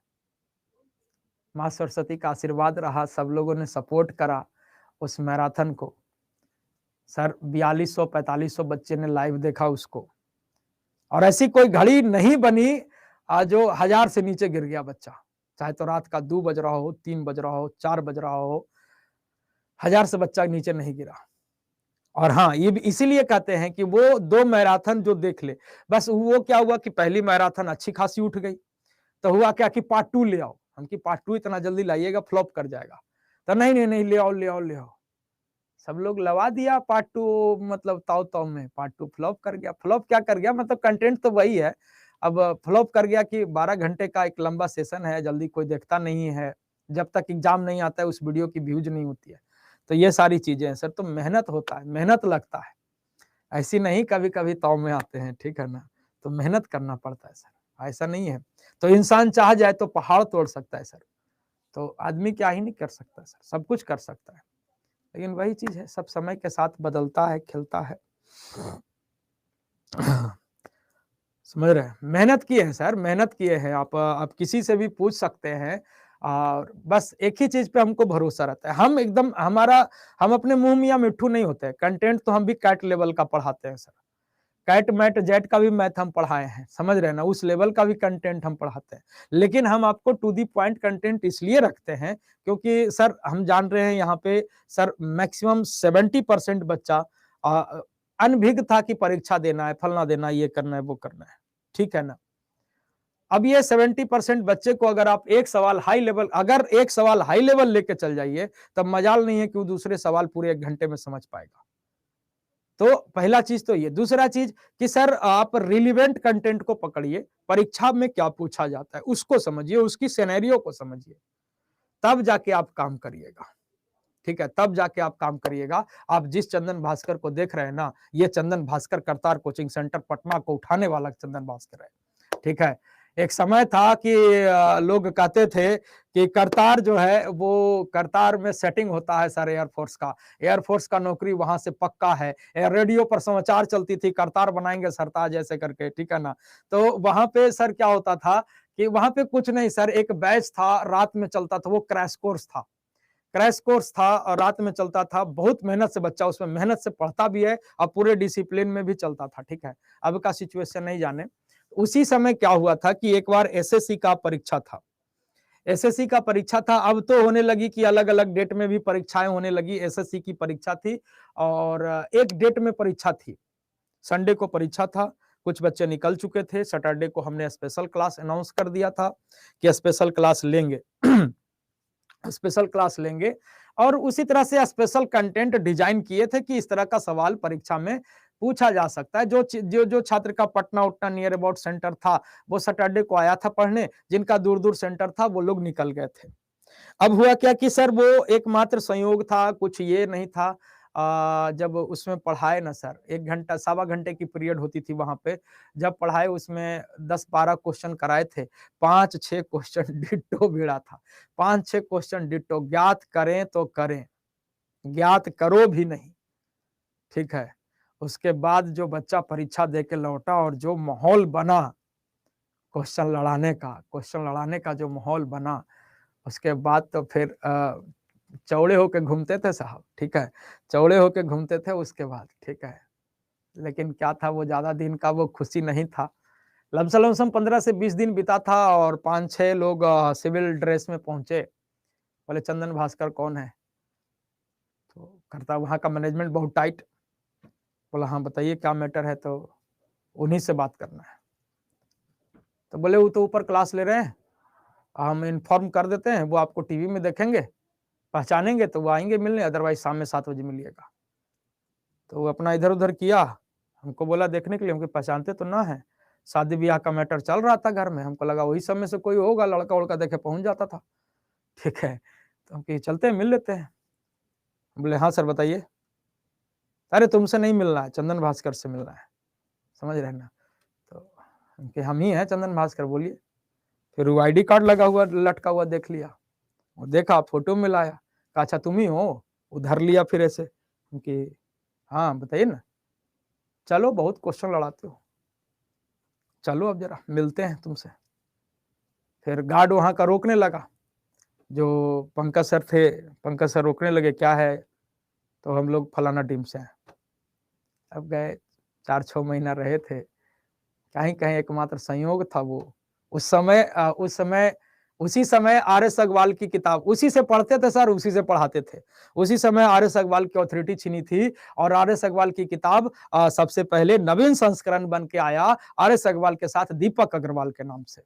माँ सरस्वती का आशीर्वाद रहा, सब लोगों ने सपोर्ट करा उस मैराथन को। सर 4200 4500 बच्चे ने लाइव देखा उसको, और ऐसी कोई घड़ी नहीं बनी जो 1000 से नीचे गिर गया बच्चा, चाहे तो रात का 2 बज रहा हो, 3 बज रहा हो, 4 बज रहा हो, 1000 से बच्चा नीचे नहीं गिरा। और हाँ, ये भी इसीलिए कहते हैं कि वो 2 मैराथन जो देख ले, बस वो क्या हुआ कि पहली मैराथन अच्छी खासी उठ गई, तो हुआ क्या कि पार्ट 2 ले आओ। हम कि पार्ट 2 इतना जल्दी लाइएगा, फ्लॉप कर जाएगा। तो नहीं ले आओ। सब लोग लगा दिया पार्ट 2, मतलब ताव में पार्ट 2 फ्लॉप कर गया। फ्लॉप क्या कर गया, मतलब कंटेंट तो वही है, अब फ्लॉप कर गया कि 12 घंटे का एक लंबा सेशन है, जल्दी कोई देखता नहीं है, जब तक एग्जाम नहीं आता है उस वीडियो की व्यूज नहीं होती है। तो ये सारी चीजें हैं सर, तो मेहनत होता है, मेहनत लगता है, ऐसी नहीं कभी ताव में आते हैं, ठीक है ना। तो मेहनत करना पड़ता है सर, ऐसा नहीं है। तो इंसान चाह जाए तो पहाड़ तोड़ सकता है सर, तो आदमी क्या ही नहीं कर सकता सर, सब कुछ कर सकता है। लेकिन वही चीज है, सब समय के साथ बदलता है, खिलता है। समझ रहे हैं, मेहनत किए हैं सर, मेहनत किए हैं। आप किसी से भी पूछ सकते हैं, और बस एक ही चीज पे हमको भरोसा रहता है। हम एकदम हम अपने मुंह मियां मिट्ठू नहीं होते। कंटेंट तो हम भी कैट लेवल का पढ़ाते हैं सर, कैट मैट जेट का भी मैथ हम पढ़ाए हैं, समझ रहे हैं ना, उस लेवल का भी कंटेंट हम पढ़ाते हैं। लेकिन हम आपको टू दी पॉइंट कंटेंट इसलिए रखते हैं क्योंकि सर हम जान रहे हैं यहाँ पे सर मैक्सिमम 70% बच्चा अनभिज्ञ था कि परीक्षा देना है, फलना देना है, ये करना है, वो करना है, ठीक है ना। अब ये 70% बच्चे को अगर आप एक सवाल हाई लेवल लेके चल जाइए, तब मजाल नहीं है कि वो दूसरे सवाल पूरे 1 घंटे में समझ पाएगा। तो पहला चीज तो ये, दूसरा चीज कि सर आप रिलीवेंट कंटेंट को पकड़िए, परीक्षा में क्या पूछा जाता है उसको समझिए, उसकी सिनेरियो को समझिए, तब जाके आप काम करिएगा, ठीक है, तब जाके आप काम करिएगा। आप जिस चंदन भास्कर को देख रहे हैं ना, ये चंदन भास्कर करतार कोचिंग सेंटर पटना को उठाने वाला चंदन भास्कर है, ठीक है। एक समय था कि लोग कहते थे कि करतार जो है वो करतार में सेटिंग होता है सर एयरफोर्स का नौकरी वहां से पक्का है। रेडियो पर समाचार चलती थी, करतार बनाएंगे सरताज ऐसे करके, ठीक है ना। तो वहां पे सर क्या होता था कि वहां पे कुछ नहीं सर, एक बैच था, रात में चलता था, वो क्रैश कोर्स था और रात में चलता था। बहुत मेहनत से बच्चा उसमें मेहनत से पढ़ता भी है और पूरे डिसिप्लिन में भी चलता था, ठीक है। अब का सिचुएशन नहीं जाने, उसी समय क्या हुआ था कि एक बार एसएससी का परीक्षा था। एसएससी का परीक्षा था, अब तो होने लगी कि अलग-अलग डेट में भी परीक्षाएं होने लगी। एसएससी की परीक्षा थी और एक डेट में परीक्षा थी। संडे को परीक्षा था, कुछ बच्चे निकल चुके थे। सैटरडे को हमने स्पेशल क्लास अनाउंस कर दिया था कि स्पेशल क्लास लेंगे। स्पेशल क्लास लेंगे और उसी तरह से स्पेशल कंटेंट डिजाइन किए थे कि इस तरह का सवाल परीक्षा में पूछा जा सकता है। जो छात्र का पटना उटना नियर अबाउट सेंटर था, वो सैटरडे को आया था पढ़ने, जिनका दूर-दूर सेंटर था वो लोग निकल गए थे। अब हुआ क्या कि सर वो एकमात्र संयोग था, कुछ ये नहीं था। जब उसमें पढ़ाए ना सर, 1 घंटा सवा घंटे की पीरियड होती थी वहाँ पे, जब पढ़ाए उसमें 10-12 क्वेश्चन कराए थे, 5-6 क्वेश्चन डिट्टो भिड़ा था। 5-6 क्वेश्चन डिट्टो, ज्ञात करें तो करें, ज्ञात करो भी नहीं, ठीक है? उसके बाद जो बच्चा परीक्षा दे के लौटा और जो माहौल बना क्वेश्चन लड़ाने का जो माहौल बना, उसके बाद तो फिर चौड़े होके घूमते थे साहब, ठीक है? चौड़े होके घूमते थे उसके बाद, ठीक है? लेकिन क्या था वो ज़्यादा दिन का वो खुशी नहीं था। लमसम 15 से 20 दिन बीता था और 5-6 लोग सिविल ड्रेस में पहुँचे। बोले चंदन भास्कर कौन है? तो करता वहाँ का मैनेजमेंट बहुत टाइट। बोला हाँ बताइए क्या मैटर है? तो उन्हीं से बात करना है। तो बोले वो तो ऊपर क्लास ले रहे हैं, हम इन्फॉर्म कर देते हैं, वो आपको टीवी में देखेंगे, पहचानेंगे तो वो आएँगे मिलने, अदरवाइज़ शाम में 7 बजे मिलिएगा। तो वो अपना इधर-उधर किया, हमको बोला देखने के लिए, हम कहे पहचानते तो ना हैं। शादी-ब्याह का मैटर चल रहा था घर में, हमको लगा वही सब में से कोई होगा, लड़का-वड़का देखे पहुँच जाता था, ठीक है। तो हम कहे चलते हैं मिल लेते हैं। बोले हाँ सर बताइए। अरे तुमसे नहीं मिलना है, चंदन भास्कर से मिलना है, समझ रहे हैं ना? तो हम कहे हम ही हैं चंदन भास्कर बोलिए। फिर वो आईडी कार्ड लगा हुआ लटका हुआ देख लिया, वो देखा फोटो मिलाया, कहा अच्छा तुम ही हो? उधर लिया फिर ऐसे, हम कहे हाँ बताइए ना। चलो बहुत क्वेश्चन लड़ाते हो, चलो अब जरा मिलते हैं तुमसे। फिर गार्ड वहाँ का रोकने लगा, जो पंकज सर थे, पंकज सर रोकने लगे क्या है? तो हम लोग फलाना टीम से हैं। अब गए 4-6 महीना रहे थे, कहीं-कहीं एकमात्र संयोग था वो। उसी समय आर.एस. अग्रवाल की किताब उसी से पढ़ते थे सर, उसी से पढ़ाते थे। उसी समय आर.एस. अग्रवाल की अथॉरिटी छिनी थी और आर.एस. अग्रवाल की किताब सबसे पहले नवीन संस्करण बन के आया आर.एस. अग्रवाल के साथ दीपक अग्रवाल के नाम से,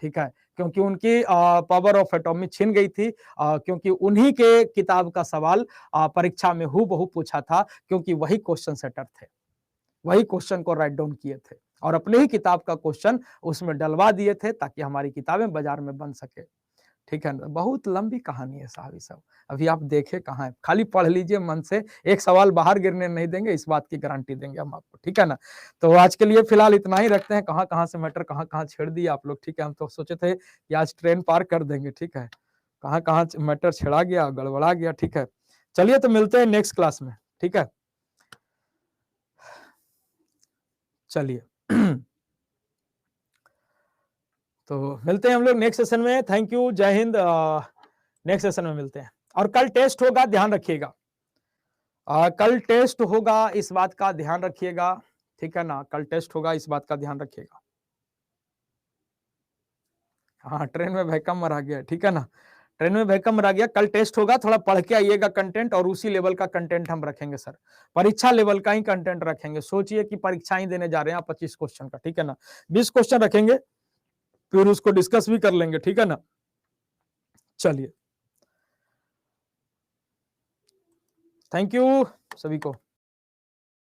ठीक है? क्योंकि उनकी पावर ऑफ एटॉमी छिन गई थी, क्योंकि उन्हीं के किताब का सवाल परीक्षा में हूबहू पूछा था, क्योंकि वही क्वेश्चन सेटर थे। वही क्वेश्चन को राइट डाउन किए थे और अपने ही किताब का क्वेश्चन उसमें डलवा दिए थे ताकि हमारी किताबें बाजार में बन सके, ठीक है ना? बहुत लंबी कहानी है साहब ये सब, अभी आप देखे कहाँ है, खाली पढ़ लीजिए मन से, एक सवाल बाहर गिरने नहीं देंगे, इस बात की गारंटी देंगे हम आपको, ठीक है ना? तो आज के लिए फिलहाल इतना ही रखते हैं, कहाँ-कहाँ से मैटर कहाँ-कहाँ छेड़ दिए आप लोग, ठीक है? हम तो सोचे थे कि आज ट्रेन पार कर देंगे, ठीक है? कहाँ-कहाँ मैटर छेड़ा गया, गड़बड़ा गया, ठीक है? चलिए तो मिलते हैं नेक्स्ट क्लास में, ठीक है? चलिए। तो मिलते हैं हम लोग नेक्स्ट सेशन में। थैंक यू, जय हिंद। नेक्स्ट सेशन में मिलते हैं और कल टेस्ट होगा, ध्यान रखिएगा। कल टेस्ट होगा, इस बात का ध्यान रखिएगा, ठीक है ना? कल टेस्ट होगा, इस बात का ध्यान रखिएगा। हाँ, ट्रेन में भैकम मरा गया, ठीक है ना? ट्रेन में भैकम मरा गया, कल टेस्ट होगा, थोड़ा पढ़ के आइएगा कंटेंट और उसी लेवल का कंटेंट हम रखेंगे सर। परीक्षा लेवल का ही कंटेंट रखेंगे। सोचिए कि परीक्षा ही देने जा रहे हैं आप 25 क्वेश्चन का, ठीक है ना? 20 क्वेश्चन रखेंगे, फिर उसको डिस्कस भी कर लेंगे, ठीक है ना? चलिए, थैंक यू सभी को।